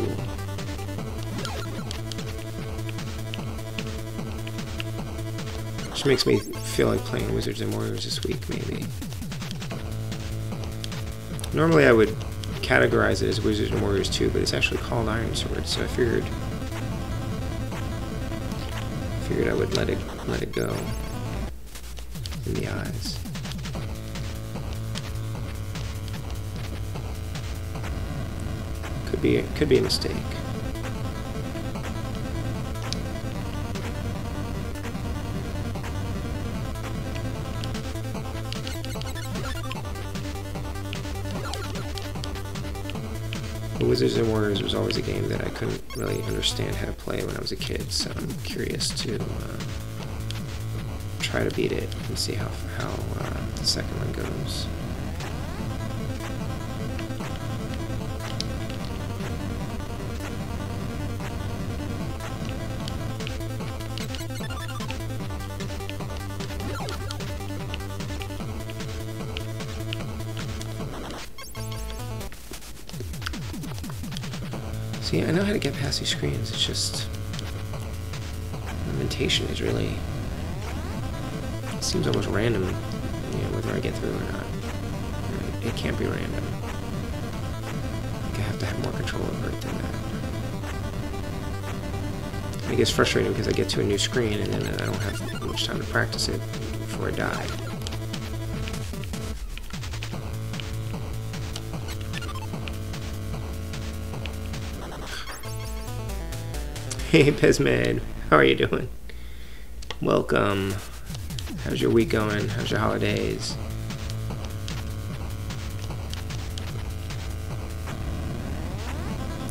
Which makes me feel like playing Wizards and Warriors this week, maybe. Normally I would categorize it as Wizards and Warriors 2, but it's actually called Iron Sword, so I figured I would let it go in the eyes. Could be a mistake. Wizards and Warriors was always a game that I couldn't really understand how to play when I was a kid, so I'm curious to try to beat it and see how the second one goes. See, I know how to get past these screens, it's just implementation is really, it seems almost random, you know, whether I get through or not. It can't be random. Like, I have to have more control over it than that. It gets frustrating because I get to a new screen and then I don't have much time to practice it before I die. Hey, Pesmed, how are you doing? Welcome. How's your week going? How's your holidays?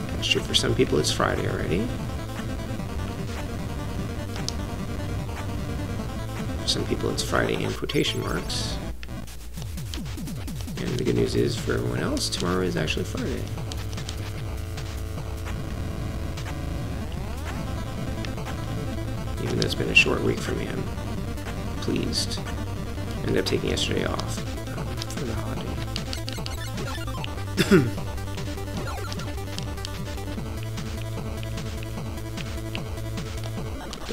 That's true. For some people, it's Friday already. For some people, it's Friday in quotation marks. And the good news is, for everyone else, tomorrow is actually Friday. Even though it's been a short week for me, I'm pleased. I ended up taking yesterday off for the holiday.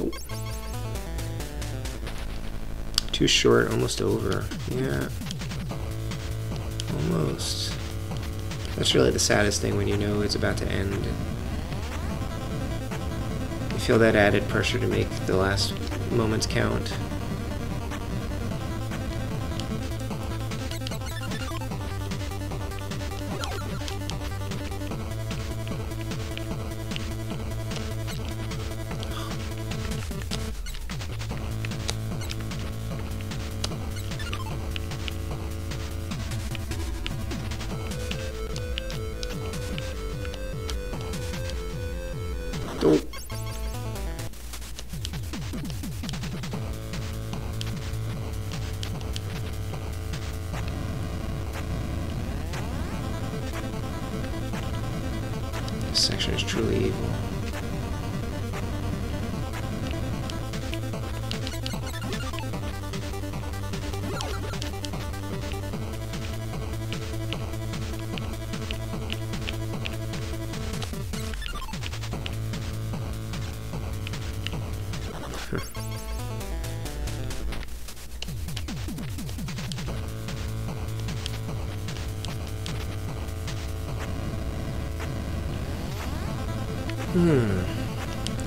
Oh. Too short, almost over. Yeah. Almost. That's really the saddest thing when you know it's about to end. Feel that added pressure to make the last moments count. This section is truly evil.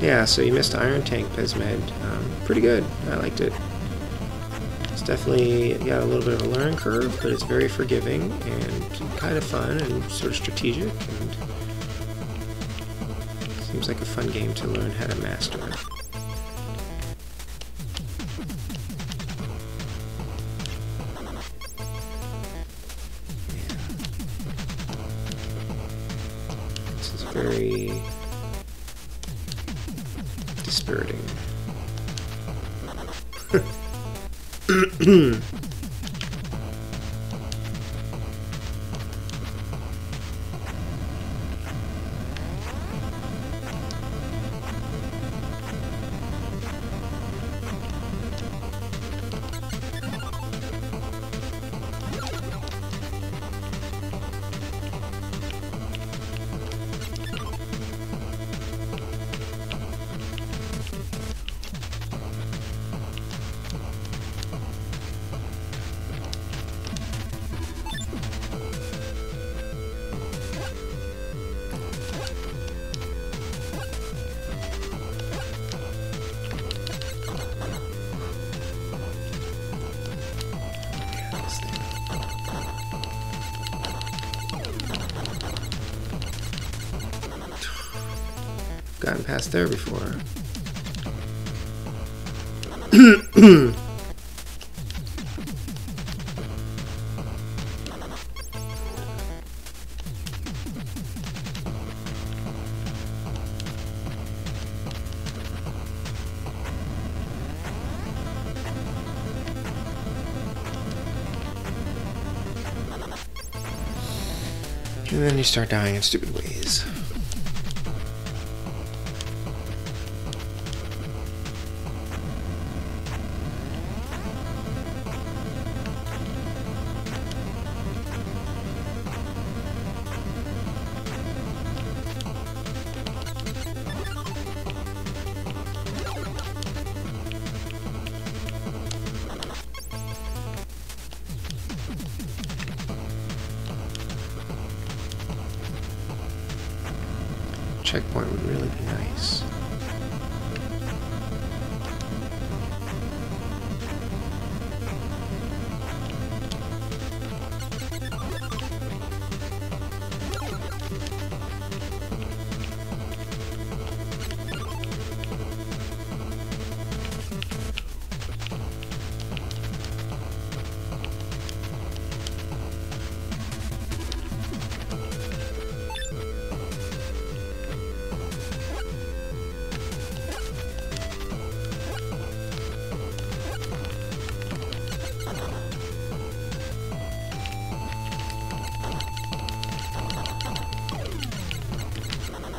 Yeah, so you missed Iron Tank, Pesmed. Pretty good. I liked it. It's definitely got a little bit of a learning curve, but it's very forgiving and kind of fun and sort of strategic, and seems like a fun game to learn how to master. This is very dispiriting. Gotten past there before. And then you start dying in stupid ways. Checkpoint would really be nice.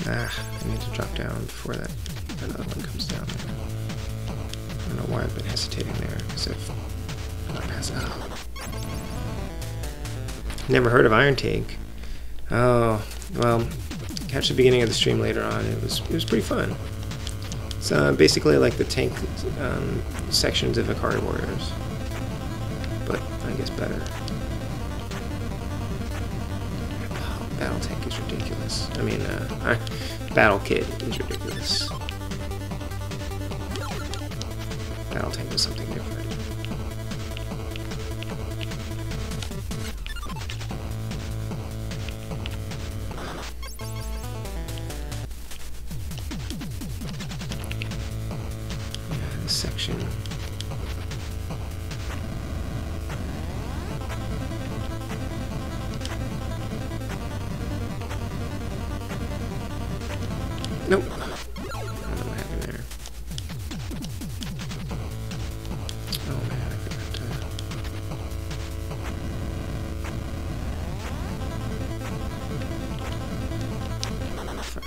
I need to drop down before that other one comes down there. I don't know why I've been hesitating there, because if I pass out. Never heard of Iron Tank. Oh, well, catch the beginning of the stream later on. It was pretty fun. It's basically like the tank sections of Ikari Warriors, but I guess better. Battle Tank is ridiculous. I mean, Battle Kid is ridiculous. Battle Tank is something different. Yeah, this section. Nope. I don't know what happened there. Oh man, I forgot to...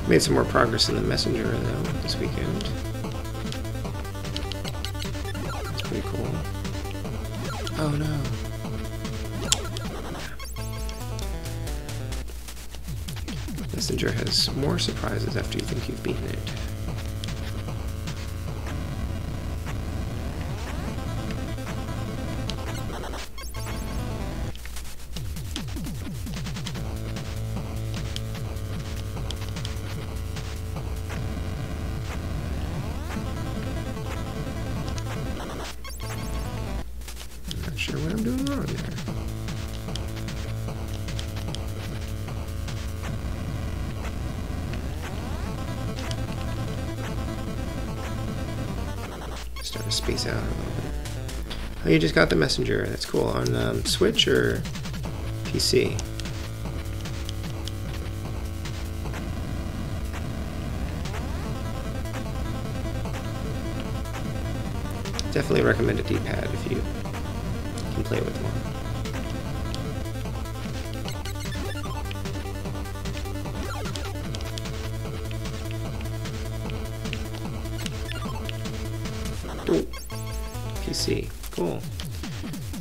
Made some more progress in the messenger though this weekend. That's pretty cool. Oh no. Messenger has more surprises after you think you've beaten it. Not sure what I'm doing wrong there. Starting to space out a little bit. Oh, you just got the messenger. That's cool. On Switch or PC? Definitely recommend a D-pad if you can play with one. Ooh. PC. Cool.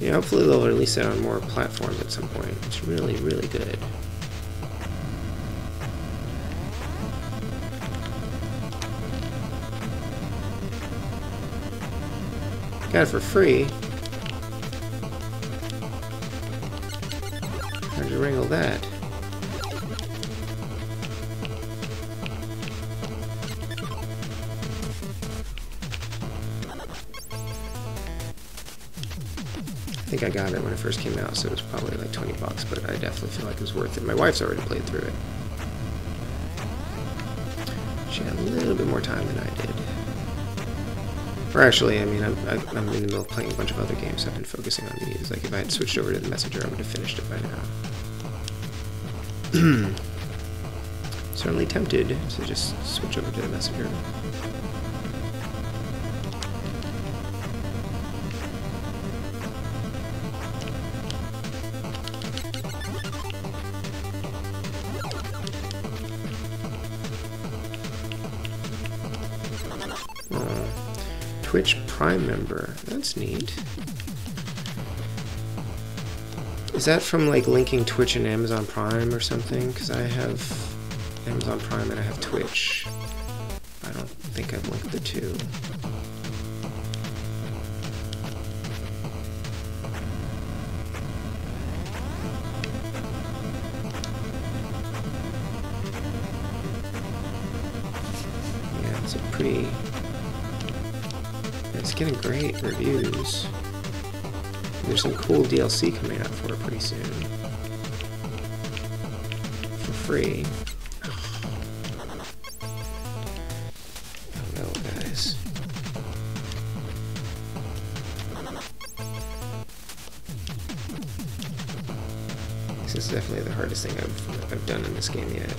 Yeah, hopefully they'll release it on more platforms at some point. It's really, really good. Got it for free. How'd you wrangle that? I think I got it when it first came out, so it was probably like 20 bucks, but I definitely feel like it was worth it. My wife's already played through it. She had a little bit more time than I did. Or actually, I mean, I'm in the middle of playing a bunch of other games, so I've been focusing on these. Like, if I had switched over to the Messenger, I would have finished it by now. Certainly tempted to just switch over to the Messenger. Twitch Prime member. That's neat. Is that from like linking Twitch and Amazon Prime or something? Because I have Amazon Prime and I have Twitch. I don't think I've linked the two. Yeah, it's a pretty... It's getting great reviews. There's some cool DLC coming out for it pretty soon. For free. Oh no, guys. This is definitely the hardest thing I've done in this game yet.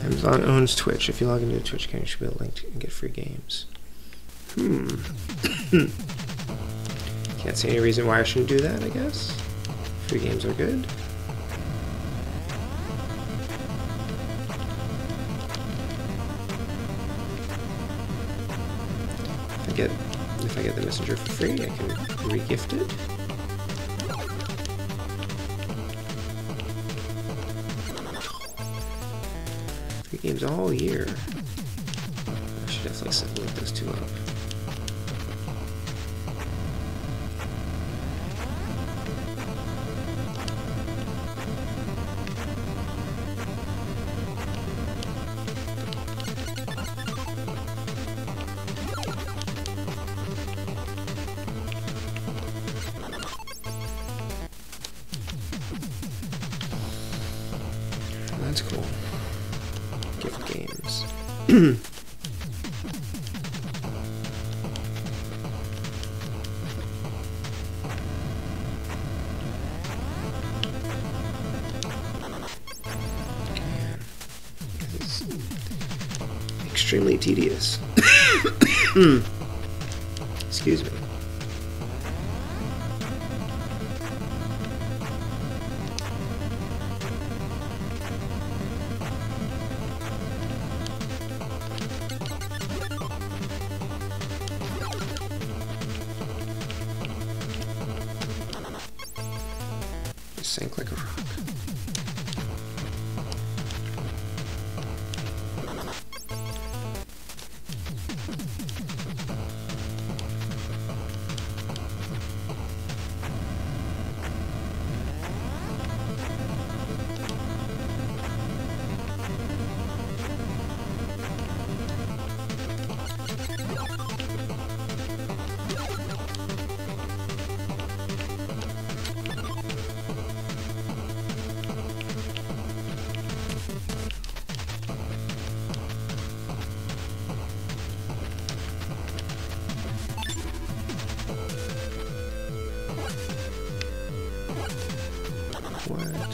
Amazon owns Twitch. If you log into a Twitch account, you should be able to link and get free games. Can't see any reason why I shouldn't do that, I guess. Free games are good. If I get the Messenger for free, I can re-gift it. Free games all year. I should definitely link those two up. That's cool. Gift games. This is extremely tedious. Excuse me. Sank like a rock. What?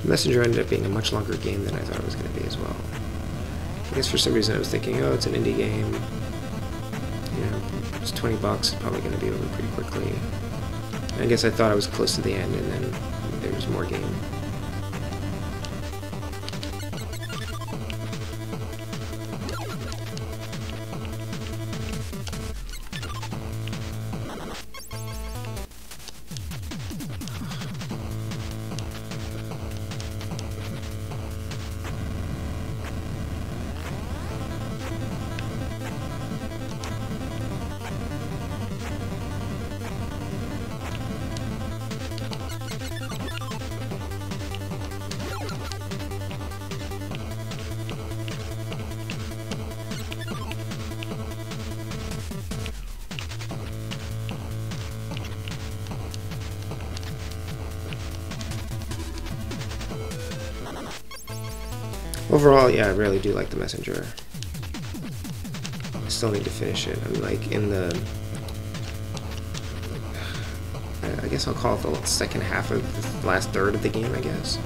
Messenger ended up being a much longer game than I thought it was going to be as well. I guess for some reason I was thinking, oh, it's an indie game. You know, it's $20, it's probably going to be over pretty quickly. I guess I thought I was close to the end, and then there was more game. Overall, yeah, I really do like the Messenger. I still need to finish it. I'm like in the, I guess I'll call it the second half of the last third of the game, I guess.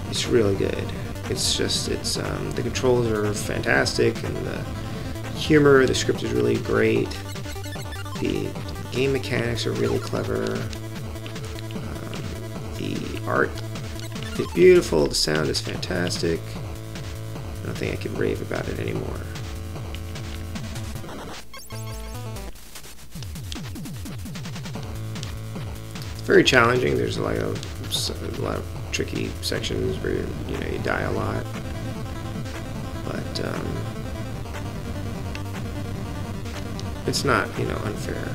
It's really good. It's just, the controls are fantastic, and the humor, the script is really great. The game mechanics are really clever. The art is beautiful, the sound is fantastic. I don't think I could rave about it anymore. It's very challenging. There's a lot of tricky sections where you die a lot, but it's not unfair.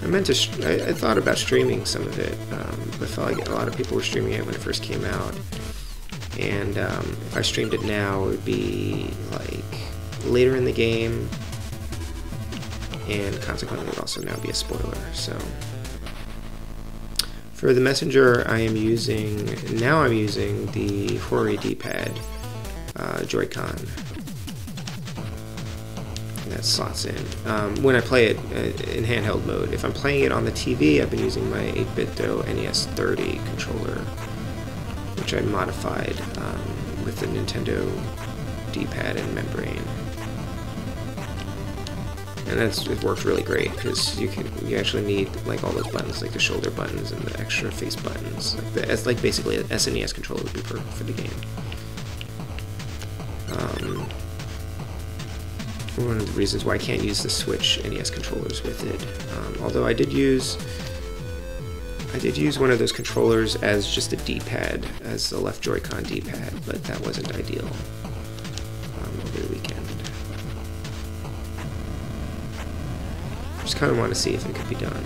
I thought about streaming some of it. I felt like a lot of people were streaming it when it first came out, And if I streamed it now, it would be like later in the game, and consequently it would also now be a spoiler. So for the messenger, I'm using the Hori D-pad Joy-Con. That slots in when I play it in handheld mode. If I'm playing it on the TV, I've been using my 8-bit NES 30 controller, which I modified with the Nintendo D-pad and membrane, and it worked really great because you actually need like all those buttons, like the shoulder buttons and the extra face buttons. It's like basically an SNES controller would be perfect for the game. One of the reasons why I can't use the Switch NES controllers with it, although I did use one of those controllers as just a D-pad, as the left Joy-Con D-pad, but that wasn't ideal over the weekend. Just kind of want to see if it could be done.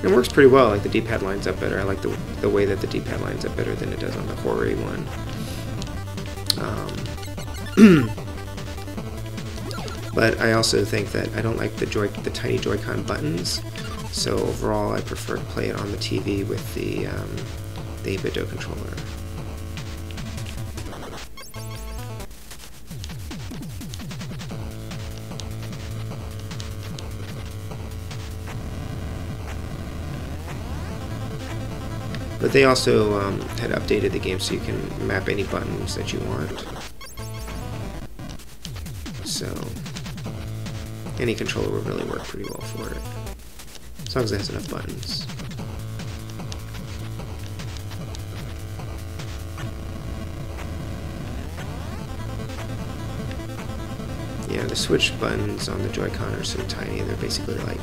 It works pretty well. Like the D-pad lines up better. I like the way that the D-pad lines up better than it does on the Hori one. But I also think that I don't like the tiny Joy-Con buttons, so overall I prefer to play it on the TV with the 8-bit controller. But they also had updated the game so you can map any buttons that you want. So any controller will really work pretty well for it, as long as it has enough buttons. Yeah, the Switch buttons on the Joy-Con are so tiny, they're basically like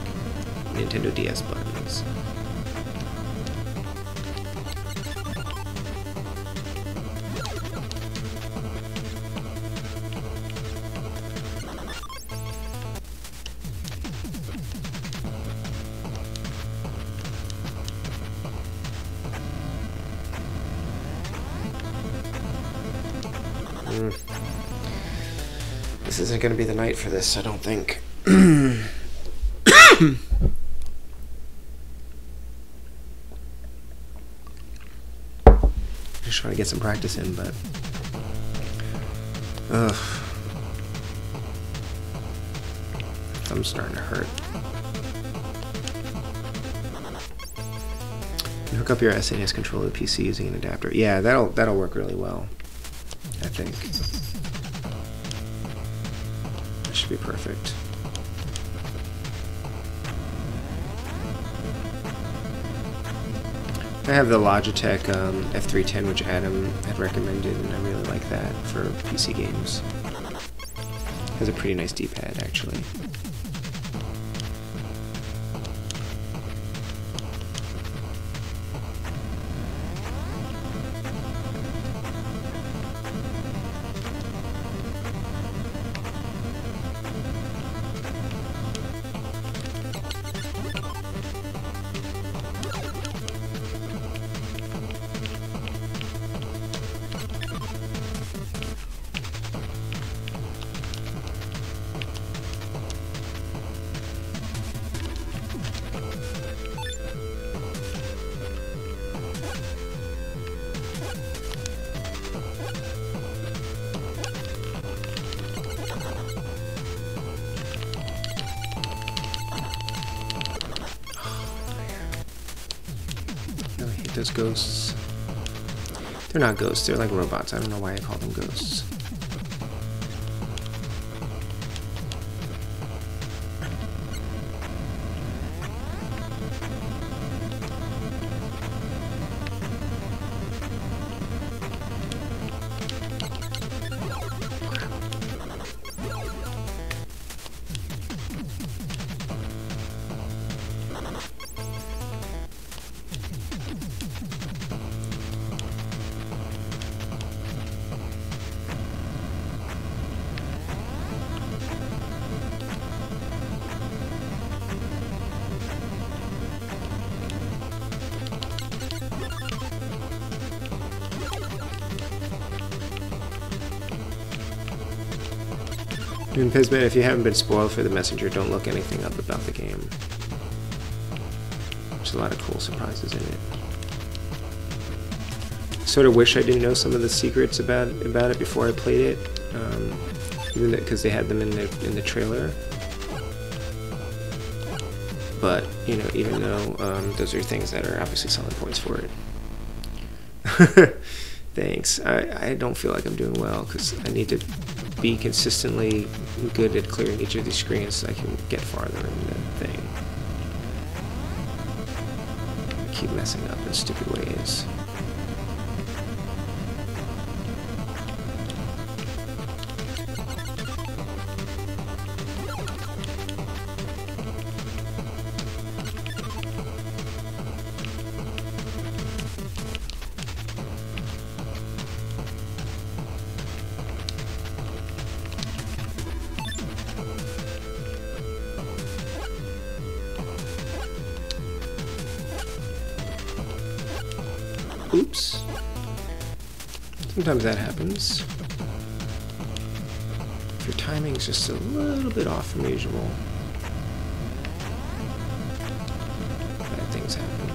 Nintendo DS buttons. This isn't going to be the night for this, I don't think. Just trying to get some practice in, but thumb's starting to hurt. You hook up your SNES controller to the PC using an adapter. Yeah, that'll work really well, I think. That should be perfect. I have the Logitech F310, which Adam had recommended, and I really like that for PC games. It has a pretty nice D-pad, actually. Those ghosts. They're not ghosts, they're like robots. I don't know why I call them ghosts. And Pisman, if you haven't been spoiled for the messenger, don't look anything up about the game. There's a lot of cool surprises in it. Sort of wish I didn't know some of the secrets about it before I played it, even because they had them in the trailer. But you know, even though those are things that are obviously selling points for it. Thanks. I don't feel like I'm doing well because I need to be consistently good at clearing each of these screens so I can get farther in the thing. I keep messing up in stupid ways. Oops. Sometimes that happens. If your timing's just a little bit off from usual, bad things happen.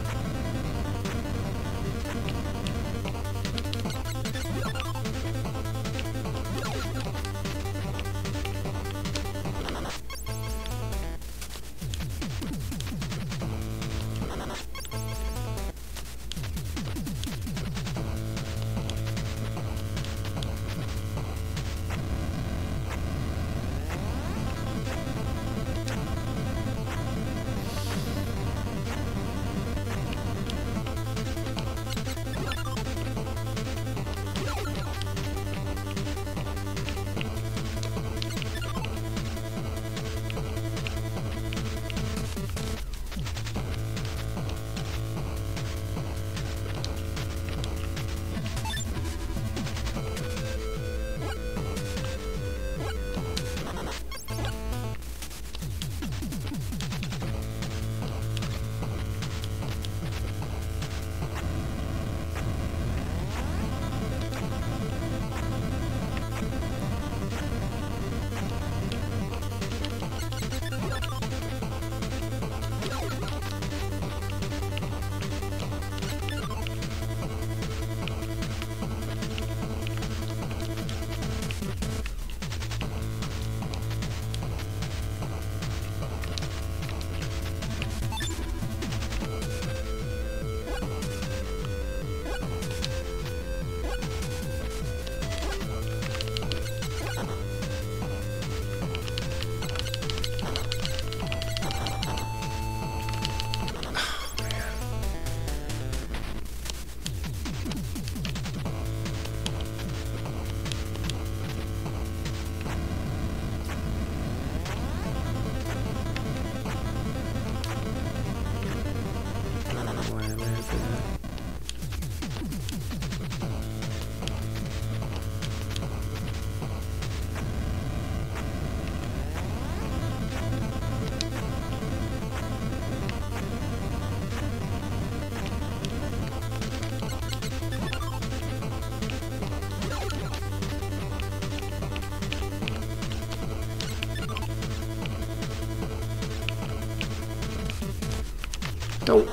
Don't.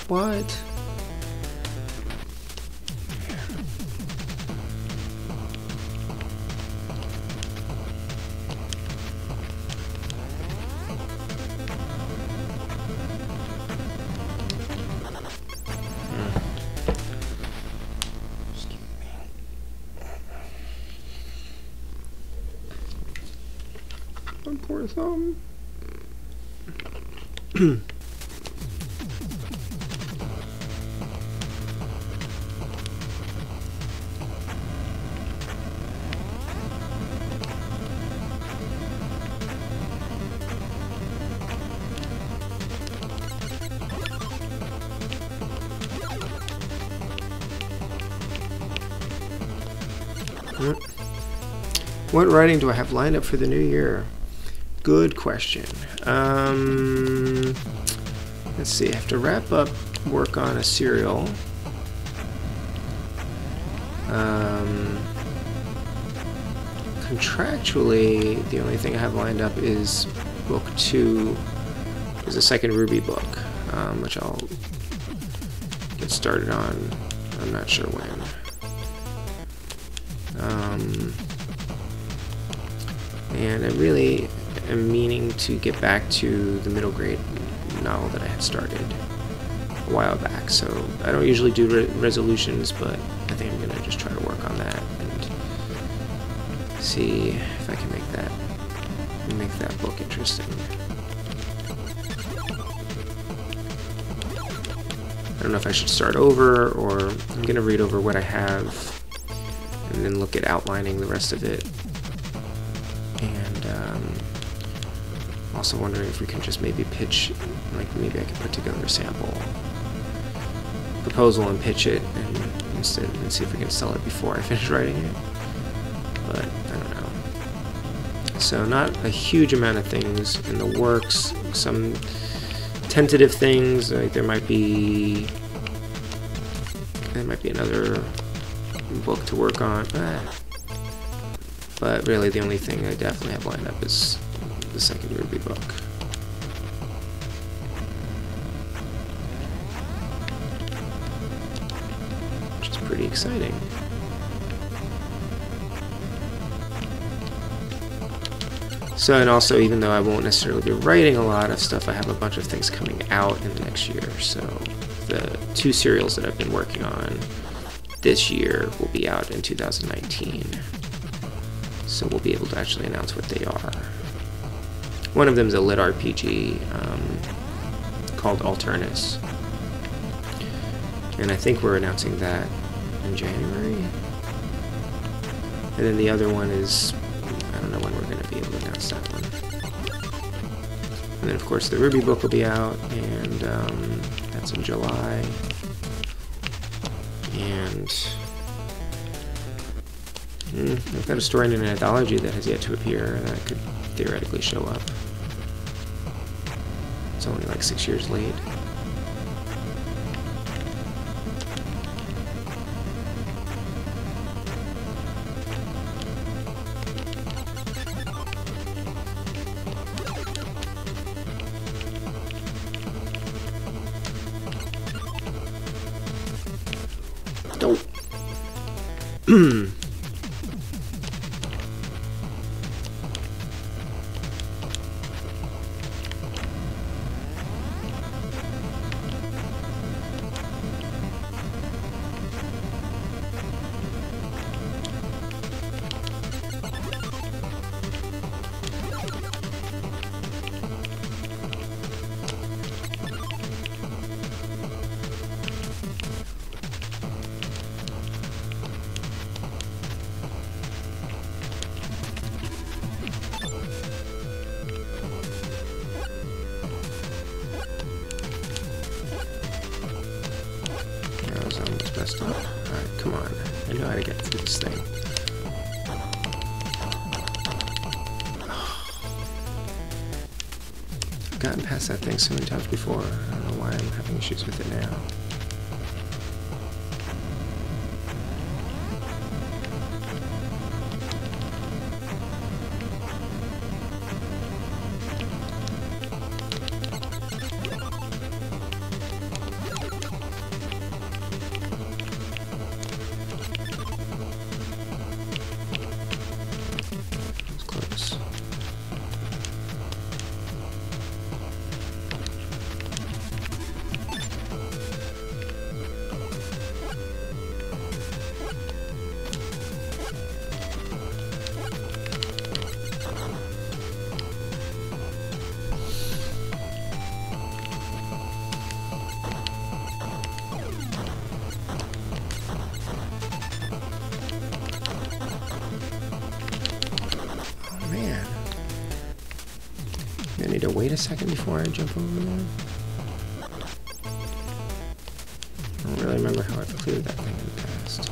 What? Poor thumb. What writing do I have lined up for the new year? Good question. Let's see. I have to wrap up work on a serial. Contractually, the only thing I have lined up is book 2. Is a second Ruby book, which I'll get started on. I'm not sure when. And I really am meaning to get back to the middle grade novel that I had started a while back. So I don't usually do resolutions, but I think I'm gonna just try to work on that and see if I can make that book interesting. I don't know if I should start over, or I'm gonna read over what I have and then look at outlining the rest of it. And also wondering if we can just maybe pitch, like maybe I can put together a sample proposal and pitch it and instead and see if we can sell it before I finish writing it. But I don't know. So not a huge amount of things in the works. Some tentative things, like there might be another book to work on. But really the only thing I definitely have lined up is the second Ruby book. Which is pretty exciting. So, and also, even though I won't necessarily be writing a lot of stuff, I have a bunch of things coming out in the next year. So the 2 serials that I've been working on this year will be out in 2019. So we'll be able to actually announce what they are. One of them is a lit RPG called Alternus. And I think we're announcing that in January. And then the other one is, I don't know when we're going to be able to announce that one. And then of course the Ruby book will be out, and that's in July. And I've got a story in an anthology that has yet to appear that could theoretically show up. It's only like 6 years late. Nope. Messed up. Alright, come on. I know how to get through this thing. I've gotten past that thing so many times before. I don't know why I'm having issues with it now. I need to wait a second before I jump over there. I don't really remember how I've cleared that thing in the past.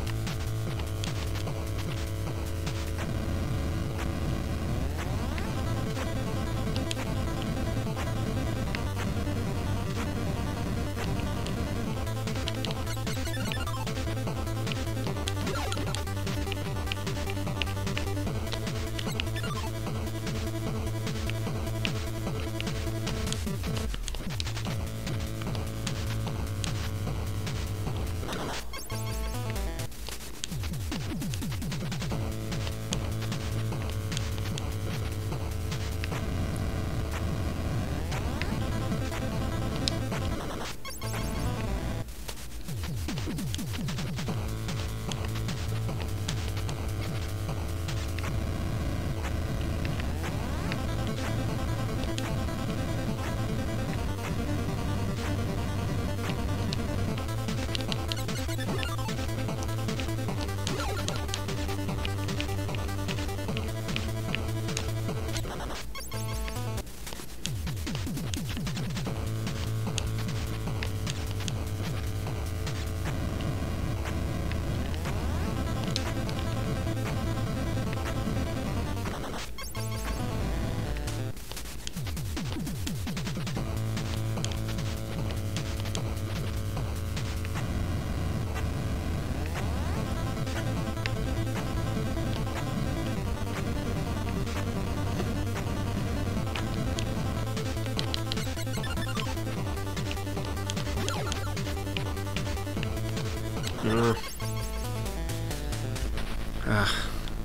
I've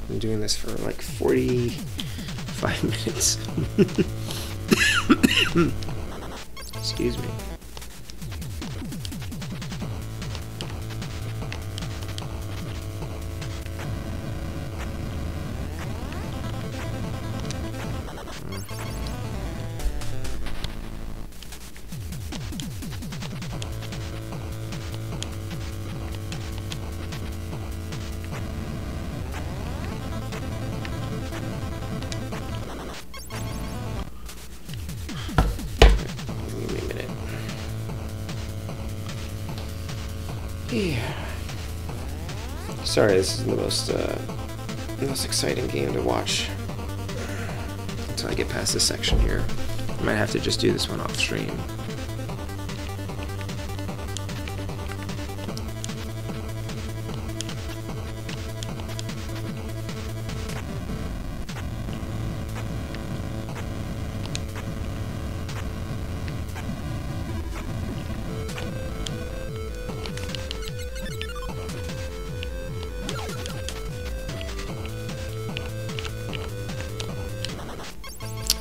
been doing this for like 45 minutes. Excuse me. Yeah. Sorry, this is the most exciting game to watch until I get past this section here. I might have to just do this one off stream.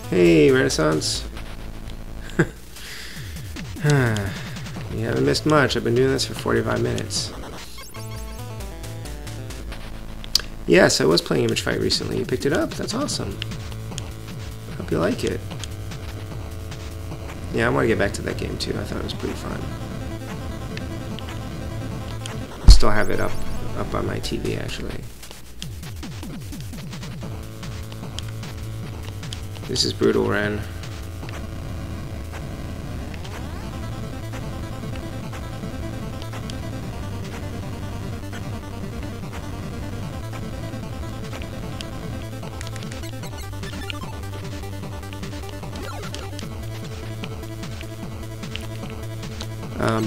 Hey, Renaissance. You haven't missed much. I've been doing this for 45 minutes. Yes, I was playing Image Fight recently. You picked it up? That's awesome. Hope you like it. Yeah, I want to get back to that game too. I thought it was pretty fun. I still have it up on my TV actually. This is brutal, Ren.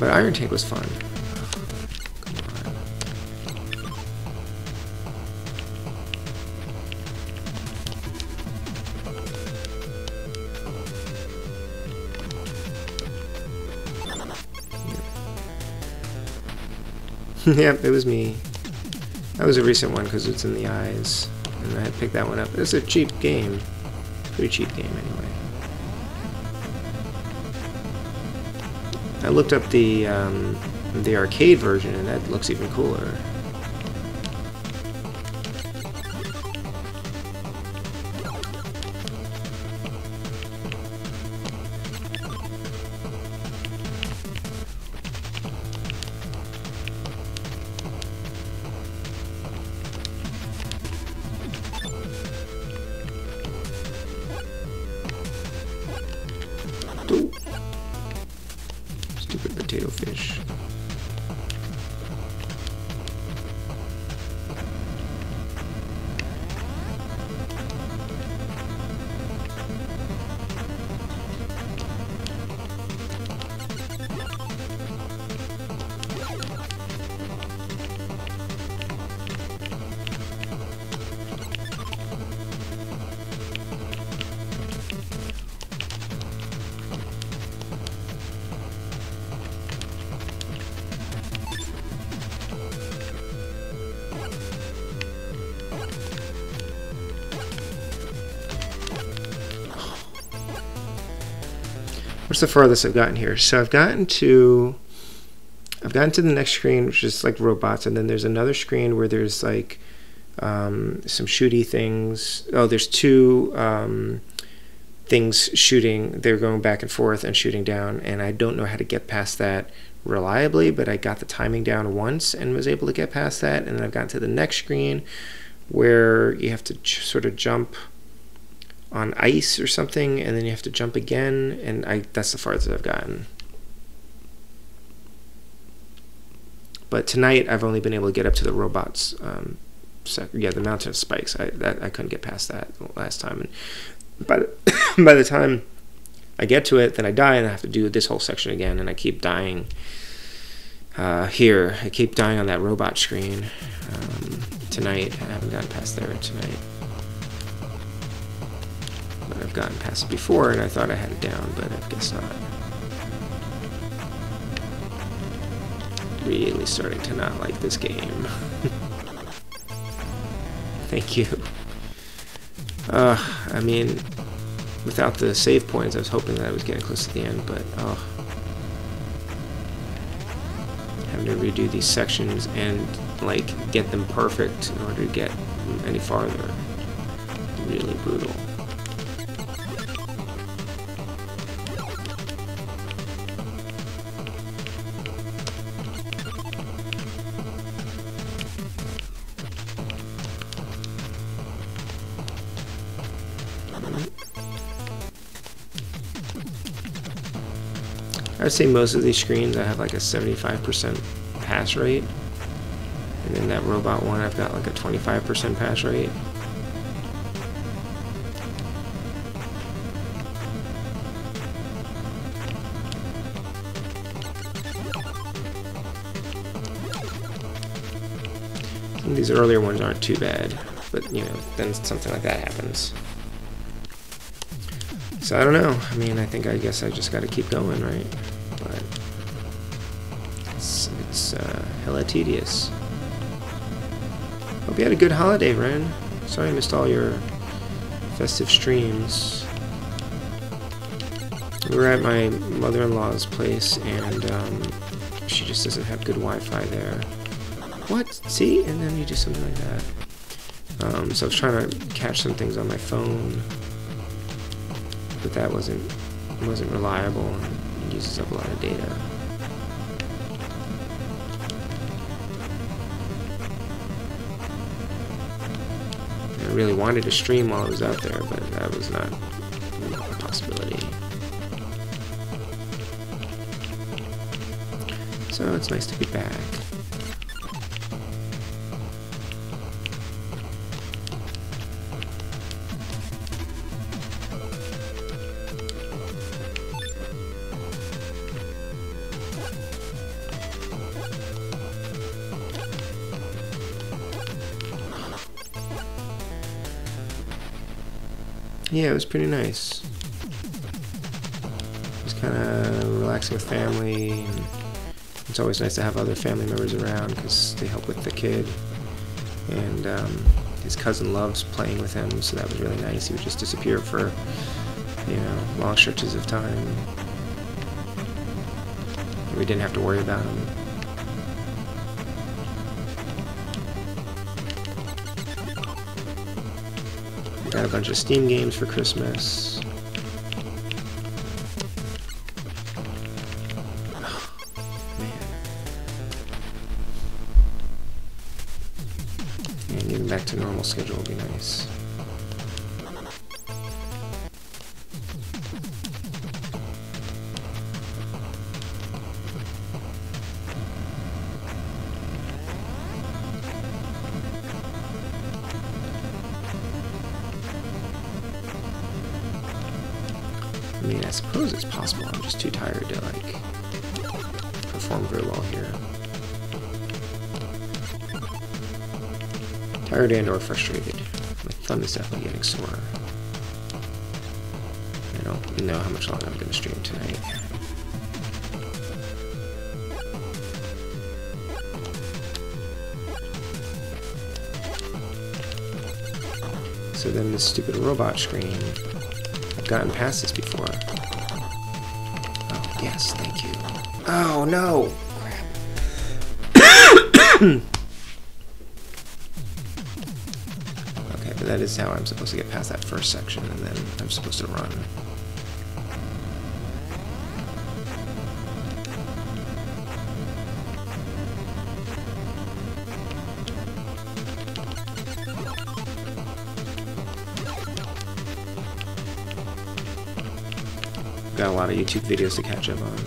But Iron Tank was fun. Yep, it was me. That was a recent one because it's in the eyes, and I had picked that one up. It's a cheap game, pretty cheap game anyway. I looked up the arcade version, and that looks even cooler. Stupid potato fish. What's the farthest I've gotten here? So I've gotten to the next screen, which is like robots, and then there's another screen where there's like some shooty things. Oh, there's two things shooting. They're going back and forth and shooting down, and I don't know how to get past that reliably, but I got the timing down once and was able to get past that. And then I've gotten to the next screen where you have to sort of jump on ice or something, and then you have to jump again, and that's the farthest I've gotten. But tonight I've only been able to get up to the robots. The mountain of spikes. I couldn't get past that last time, and by the time I get to it, then I die, and I have to do this whole section again, and I keep dying here. I keep dying on that robot screen tonight. I haven't gotten past there tonight. But I've gotten past it before, and I thought I had it down, but I guess not. Really starting to not like this game. Thank you. I mean, without the save points, I was hoping that I was getting close to the end, but having to redo these sections and like get them perfect in order to get any farther. Really brutal. I would say most of these screens I have like a 75% pass rate, and then that robot one I've got like a 25% pass rate. Some of these earlier ones aren't too bad, but you know, then something like that happens. So I don't know. I mean, I guess I just got to keep going, right? But it's hella tedious. Hope you had a good holiday, Ren. Sorry I missed all your festive streams. We were at my mother-in-law's place, and she just doesn't have good Wi-Fi there. What? See? And then you do something like that. So I was trying to catch some things on my phone, but that wasn't reliable, and it uses up a lot of data. And I really wanted to stream while I was out there, but that was not a possibility. So it's nice to be back. Yeah, it was pretty nice. Just kind of relaxing with family. And it's always nice to have other family members around because they help with the kid. And his cousin loves playing with him, so that was really nice. He would just disappear for, you know, long stretches of time. We didn't have to worry about him. Got a bunch of Steam games for Christmas. Oh, man. And getting back to normal schedule will be nice. I mean, I suppose it's possible. I'm just too tired to, like, perform very well here. Tired and or frustrated. My thumb is definitely getting sore. I don't know how much longer I'm going to stream tonight. So then this stupid robot screen. I've gotten past this before. Oh, yes, thank you. Oh, no! Crap. Okay, but that is how I'm supposed to get past that first section, and then I'm supposed to run. Got a lot of YouTube videos to catch up on.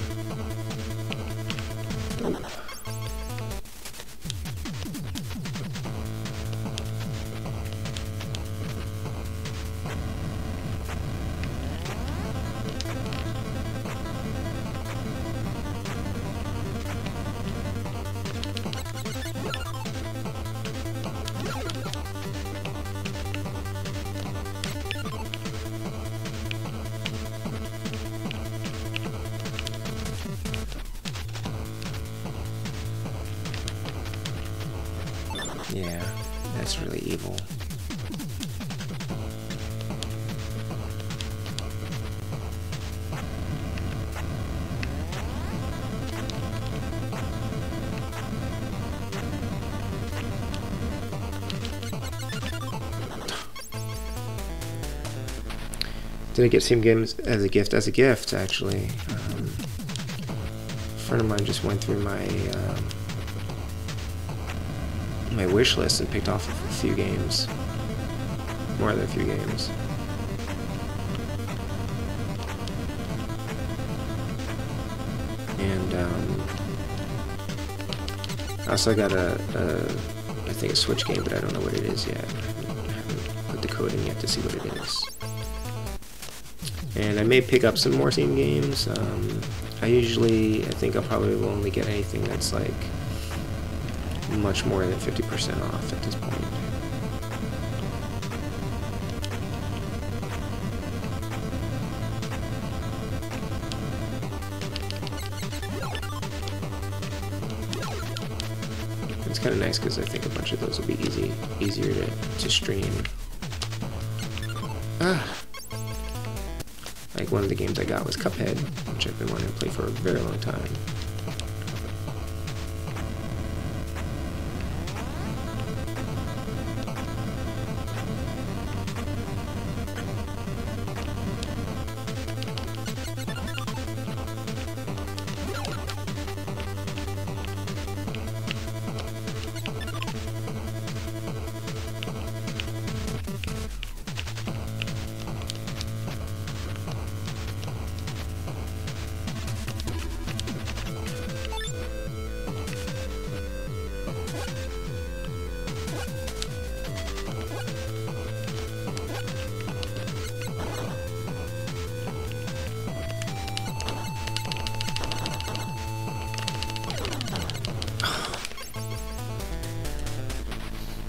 Yeah, that's really evil. Did I get Steam games as a gift? As a gift, actually. A friend of mine just went through my my wish list and picked off a few games. More than a few games. And I also got I think a Switch game, but I don't know what it is yet. I haven't put the code in yet to see what it is. And I may pick up some more Steam games. I think I'll probably will only get anything that's like much more than 50% off at this point. It's kind of nice because I think a bunch of those will be easier to stream. Like one of the games I got was Cuphead, which I've been wanting to play for a very long time.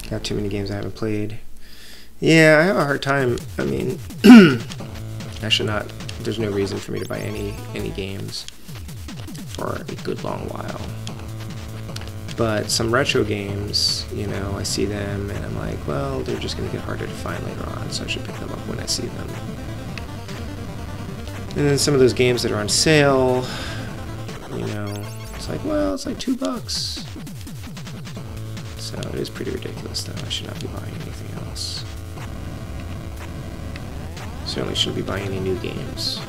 Got too many games I haven't played. Yeah, I have a hard time. I mean, I should not. There's no reason for me to buy any games for a good long while. But some retro games, you know, I see them and I'm like, well, they're just going to get harder to find later on, so I should pick them up when I see them. And then some of those games that are on sale, you know, it's like, well, it's like $2. So it is pretty ridiculous, though. I should not be buying anything else. Certainly shouldn't be buying any new games.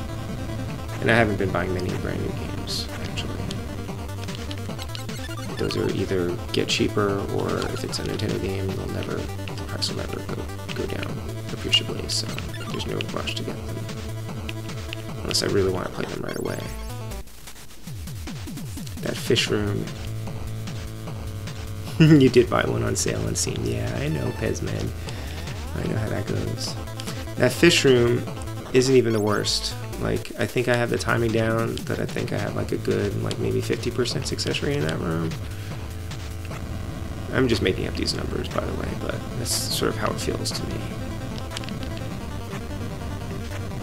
And I haven't been buying many brand new games, actually. Those are either get cheaper, or if it's a Nintendo game, the price will never go down appreciably, so there's no rush to get them. Unless I really want to play them right away. That Fish Room. You did buy one on sale on Steam. Yeah, I know, Pezman. I know how that goes. That Fish Room isn't even the worst. Like, I think I have the timing down, but I think I have like a good, like maybe 50% success rate in that room. I'm just making up these numbers, by the way, but that's sort of how it feels to me.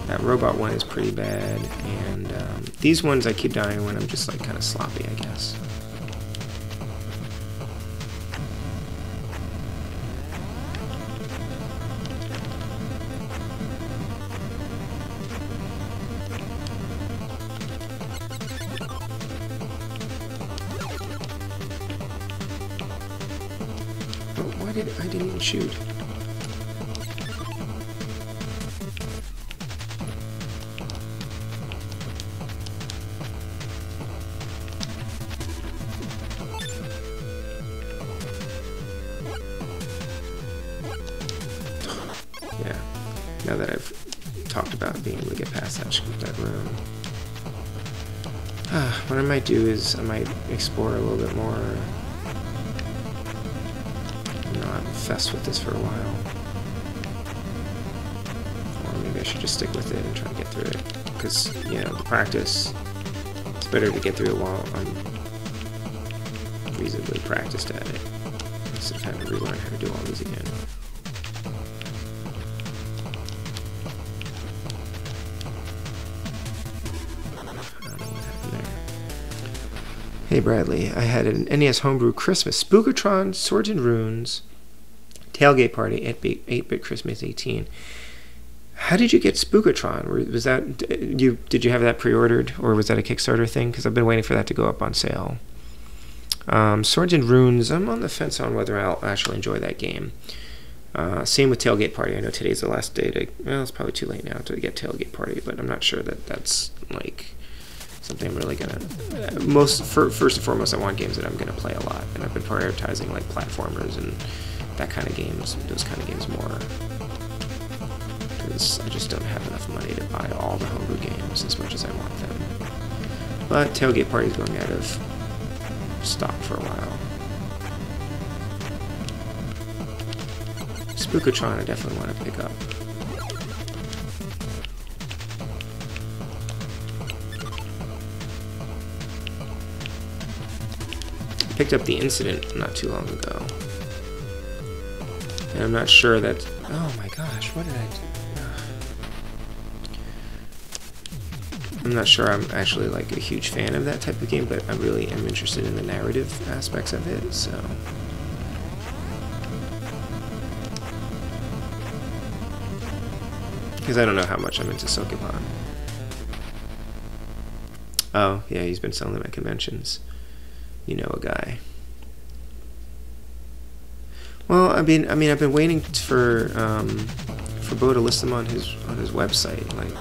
That robot one is pretty bad, and these ones I keep dying when I'm just like kind of sloppy, I guess. I didn't even shoot. Yeah, now that I've talked about being able to get past that room. What I might do is I might explore a little bit more. Fess with this for a while, or maybe I should just stick with it and try to get through it, because, you know, the practice, it's better to get through it while I'm reasonably practiced at it, instead of having to relearn how to do all these again. I don't know what happened there. Hey Bradley, I had an NES homebrew Christmas, Spookatron, Swords and Runes, Tailgate Party, 8-Bit Christmas 18. How did you get Spookatron? Was that did you have that pre-ordered, or was that a Kickstarter thing? Because I've been waiting for that to go up on sale. Swords and Runes, I'm on the fence on whether I'll actually enjoy that game. Same with Tailgate Party. I know today's the last day to, well, it's probably too late now to get Tailgate Party, but I'm not sure that that's like something I'm really gonna. First and foremost, I want games that I'm gonna play a lot, and I've been prioritizing like platformers and that kind of games, those kind of games more, because I just don't have enough money to buy all the homebrew games as much as I want them. But Tailgate Party is going out of stock for a while. Spookatron I definitely want to pick up. I picked up The Incident not too long ago. And I'm not sure that... Oh my gosh, what did I do? I'm not sure I'm actually like a huge fan of that type of game, but I really am interested in the narrative aspects of it, so... Because I don't know how much I'm into Sokoban. Oh, yeah, he's been selling them at conventions. You know a guy. Well, I mean, I've been waiting for Bo to list them on his website. Like,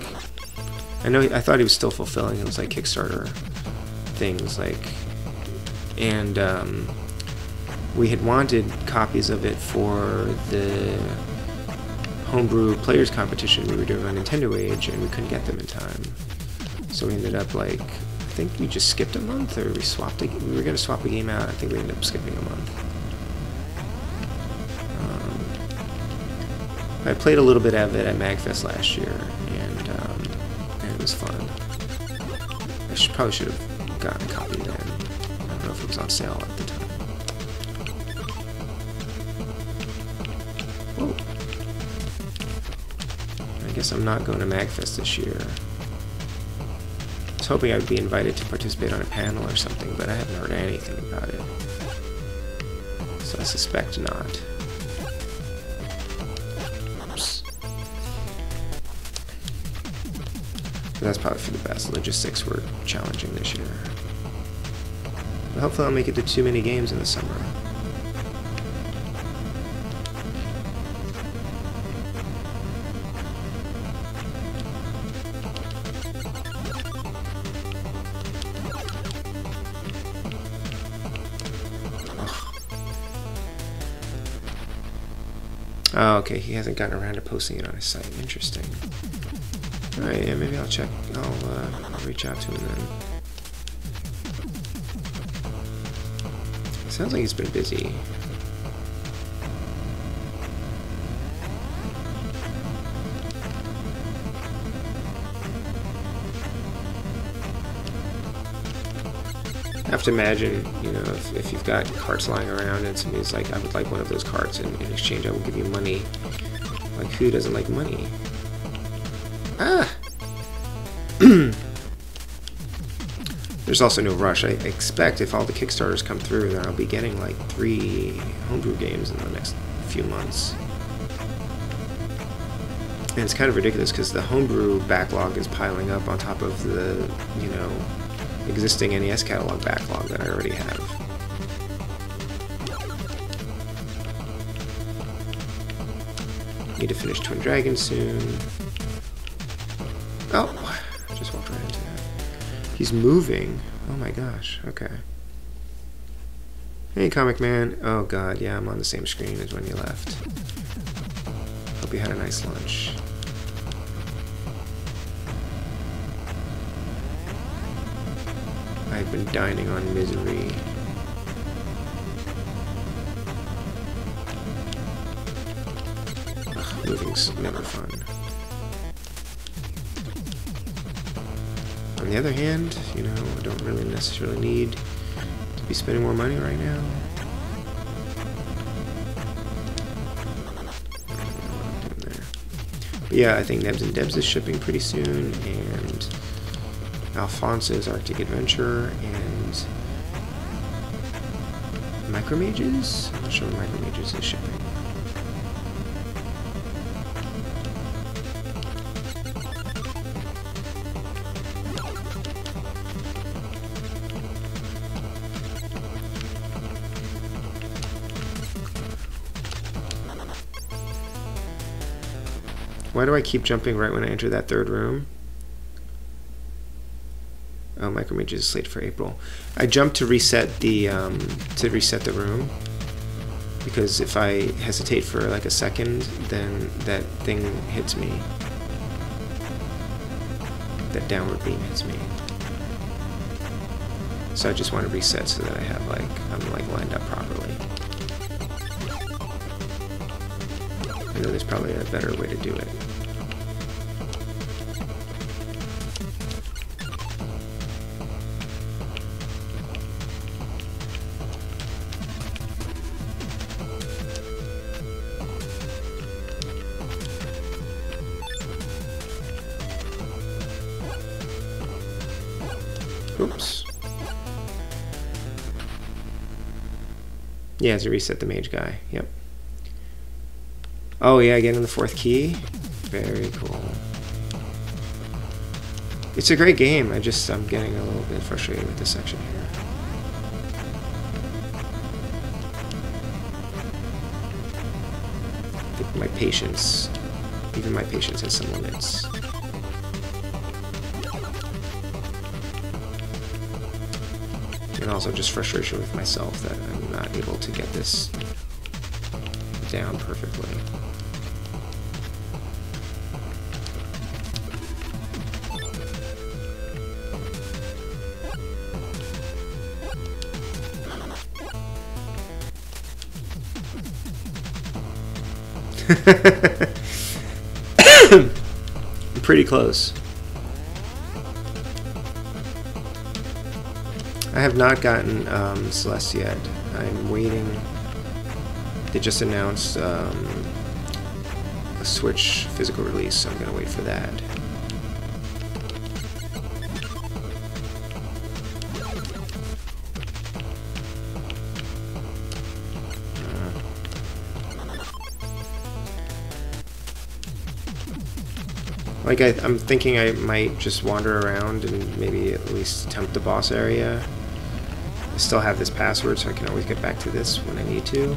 I thought he was still fulfilling those like Kickstarter things, like, and we had wanted copies of it for the homebrew players competition we were doing on Nintendo Age, and we couldn't get them in time. So we ended up like, I think we just skipped a month, or we were going to swap a game out. I think we ended up skipping a month. I played a little bit of it at MagFest last year, and it was fun. I probably should have gotten a copy then. I don't know if it was on sale at the time. Whoa. I guess I'm not going to MagFest this year. I was hoping I would be invited to participate on a panel or something, but I haven't heard anything about it. So I suspect not. Oops. But that's probably for the best. Logistics were challenging this year. But hopefully I'll make it to too many games in the summer. Oh, okay, he hasn't gotten around to posting it on his site. Interesting. Alright, yeah, maybe I'll check. I'll reach out to him then. Sounds like he's been busy. I have to imagine, you know, if you've got carts lying around and somebody's like, I would like one of those carts, and in exchange I will give you money. Like, who doesn't like money? Ah! There's also no rush. I expect if all the Kickstarters come through, then I'll be getting like 3 homebrew games in the next few months. And it's kind of ridiculous because the homebrew backlog is piling up on top of the, you know, existing NES catalog backlog that I already have. Need to finish Twin Dragon soon. Oh, I just walked right into that. He's moving. Oh my gosh, okay. Hey, Comic Man. Oh god, yeah, I'm on the same screen as when you left. Hope you had a nice lunch. I've been dining on misery. Ugh, moving's never fun. On the other hand, you know, I don't really necessarily need to be spending more money right now. I don't know what I'm doing there. But yeah, I think Nebs and Debs is shipping pretty soon, and Alphonse's Arctic Adventure, and Micromages? I'm not sure what Micromages is shipping. Why do I keep jumping right when I enter that third room? Oh, Micromage is slated for April. I jumped to reset the room, because if I hesitate for like a second, then that thing hits me. That downward beam hits me. So I just want to reset so that I have I'm lined up properly. I know there's probably a better way to do it. Oops. Yeah, to reset the mage guy. Yep. Oh yeah, getting the fourth key. Very cool. It's a great game. I'm getting a little bit frustrated with this section here. I think my patience, even my patience has some limits. And also just frustration with myself that I'm not able to get this down perfectly. I'm pretty close. I have not gotten Celeste yet. I'm waiting. They just announced a Switch physical release, so I'm going to wait for that. Like, I'm thinking I might just wander around and maybe at least attempt the boss area. I still have this password, so I can always get back to this when I need to.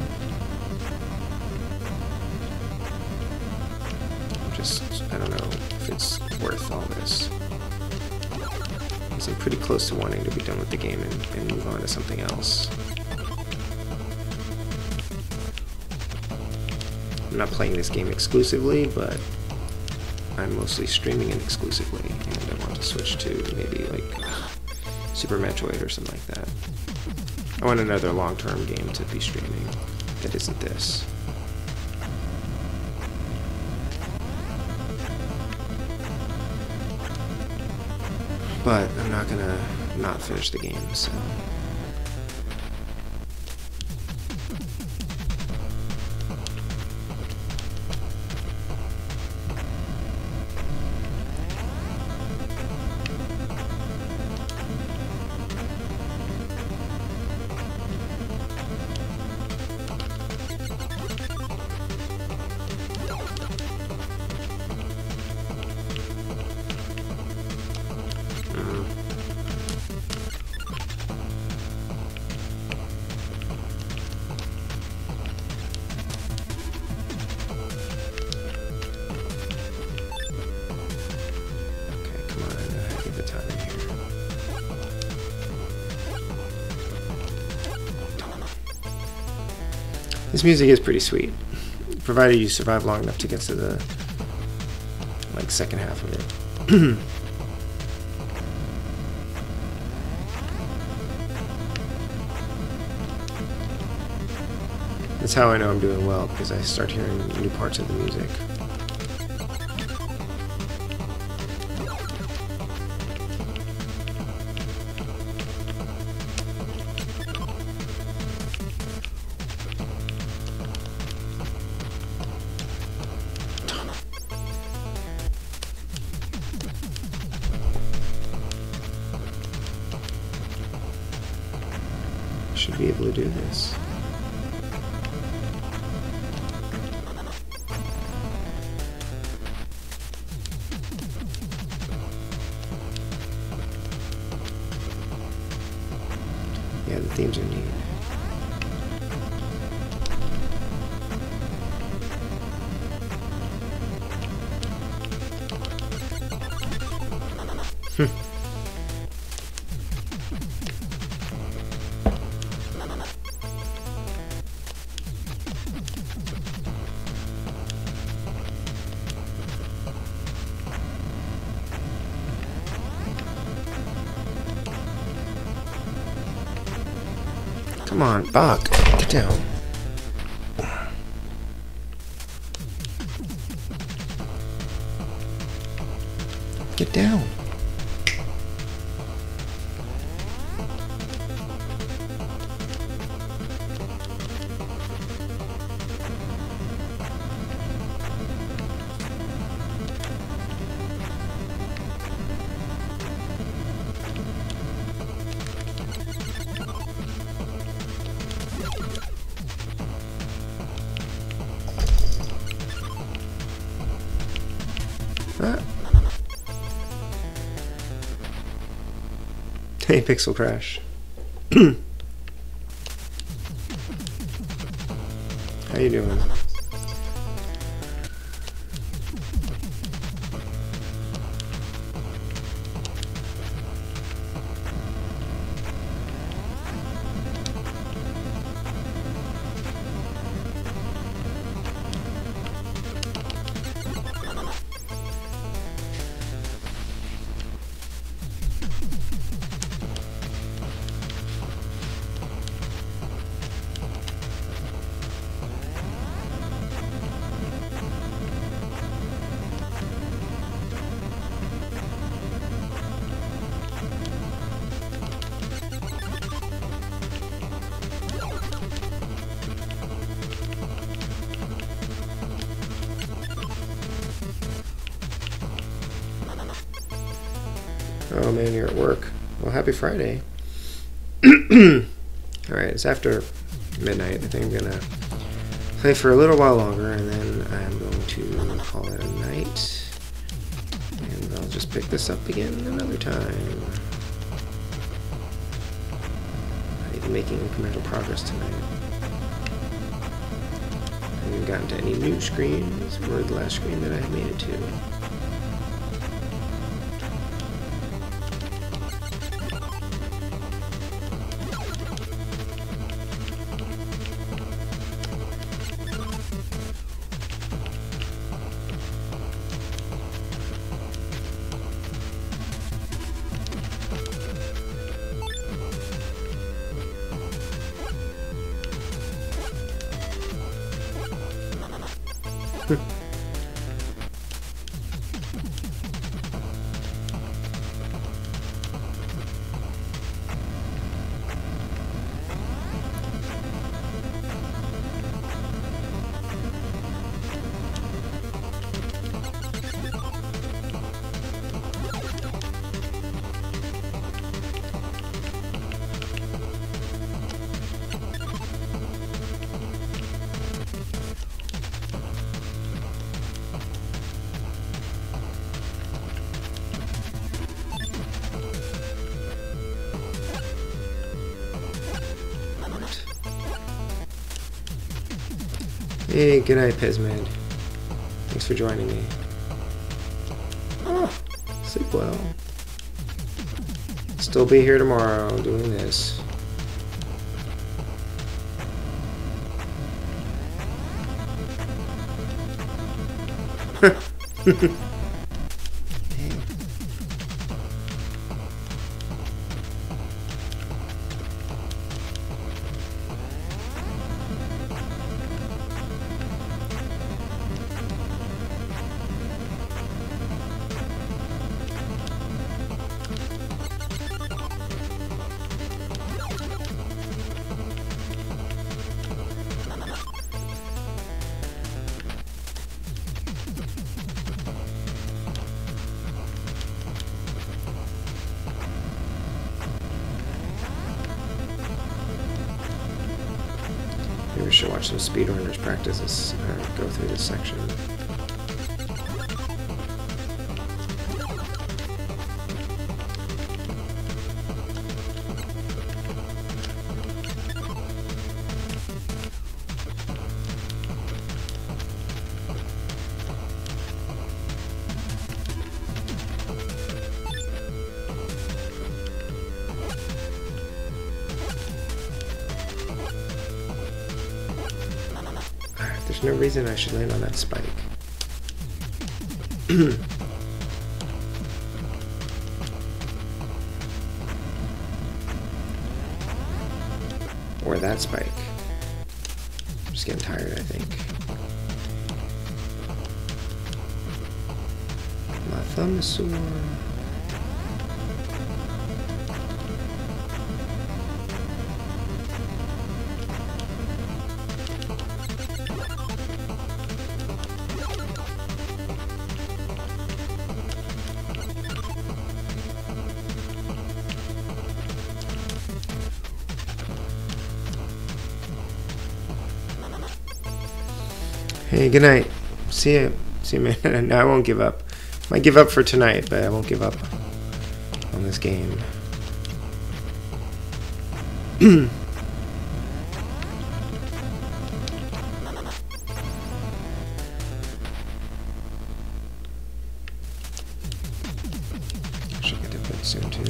I don't know if it's worth all this. Because I'm pretty close to wanting to be done with the game and move on to something else. I'm not playing this game exclusively, but I'm mostly streaming it exclusively, and I want to switch to maybe like Super Metroid or something like that. I want another long-term game to be streaming that isn't this. But I'm not gonna not finish the game, so. This music is pretty sweet, provided you survive long enough to get to the second half of it. That's how I know I'm doing well, because I start hearing new parts of the music. Should be able to do this. Yeah, the themes are neat. Come on, Bach, get down. Get down. Hey, Pixel Crash. How you doing? Oh man, you're at work. Well, happy Friday. Alright, it's after midnight. I think I'm gonna play for a little while longer and then I'm going to call it a night. And I'll just pick this up again another time. I'm making incremental progress tonight. I haven't gotten to any new screens or the last screen that I made it to. Hey, good night, Pezman. Thanks for joining me. Oh, sleep well. Still be here tomorrow doing this. Maybe we should watch some speedrunners practice this, go through this section. There's no reason I should land on that spike. Or that spike. I'm just getting tired, I think. My thumb is sore. Hey, good night. See you. See you, man. No, I won't give up. Might give up for tonight, but I won't give up on this game. Should get to bed soon too.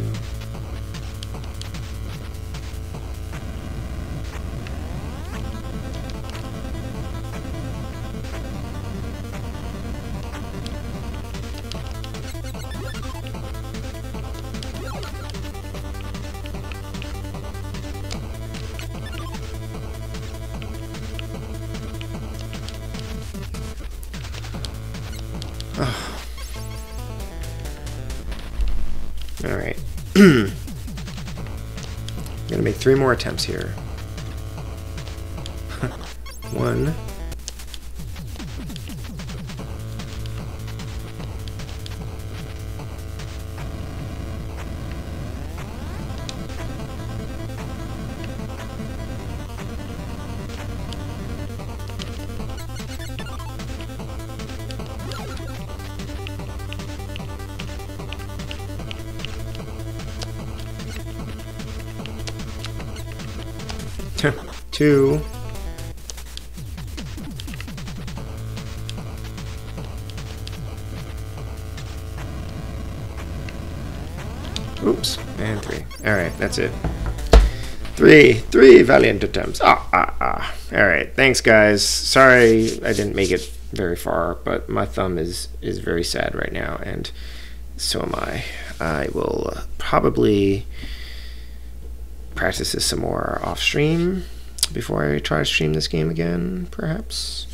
Oh. All right. I'm gonna make 3 more attempts here. 1. 2. Oops, and 3. All right, that's it. 3 valiant attempts. All right, thanks guys. Sorry I didn't make it very far, but my thumb is very sad right now, and so am I. I will probably practice this some more off stream before I try to stream this game again, perhaps.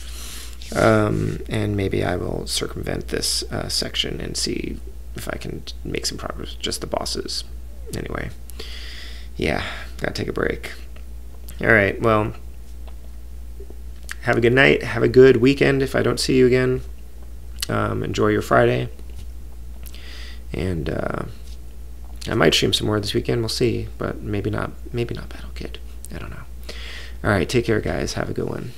And maybe I will circumvent this section and see if I can make some progress with just the bosses. Anyway, yeah, gotta take a break. All right, well, have a good night. Have a good weekend if I don't see you again. Enjoy your Friday. And I might stream some more this weekend. We'll see, but maybe not. Maybe not Battle Kid. I don't know. All right, take care, guys. Have a good one.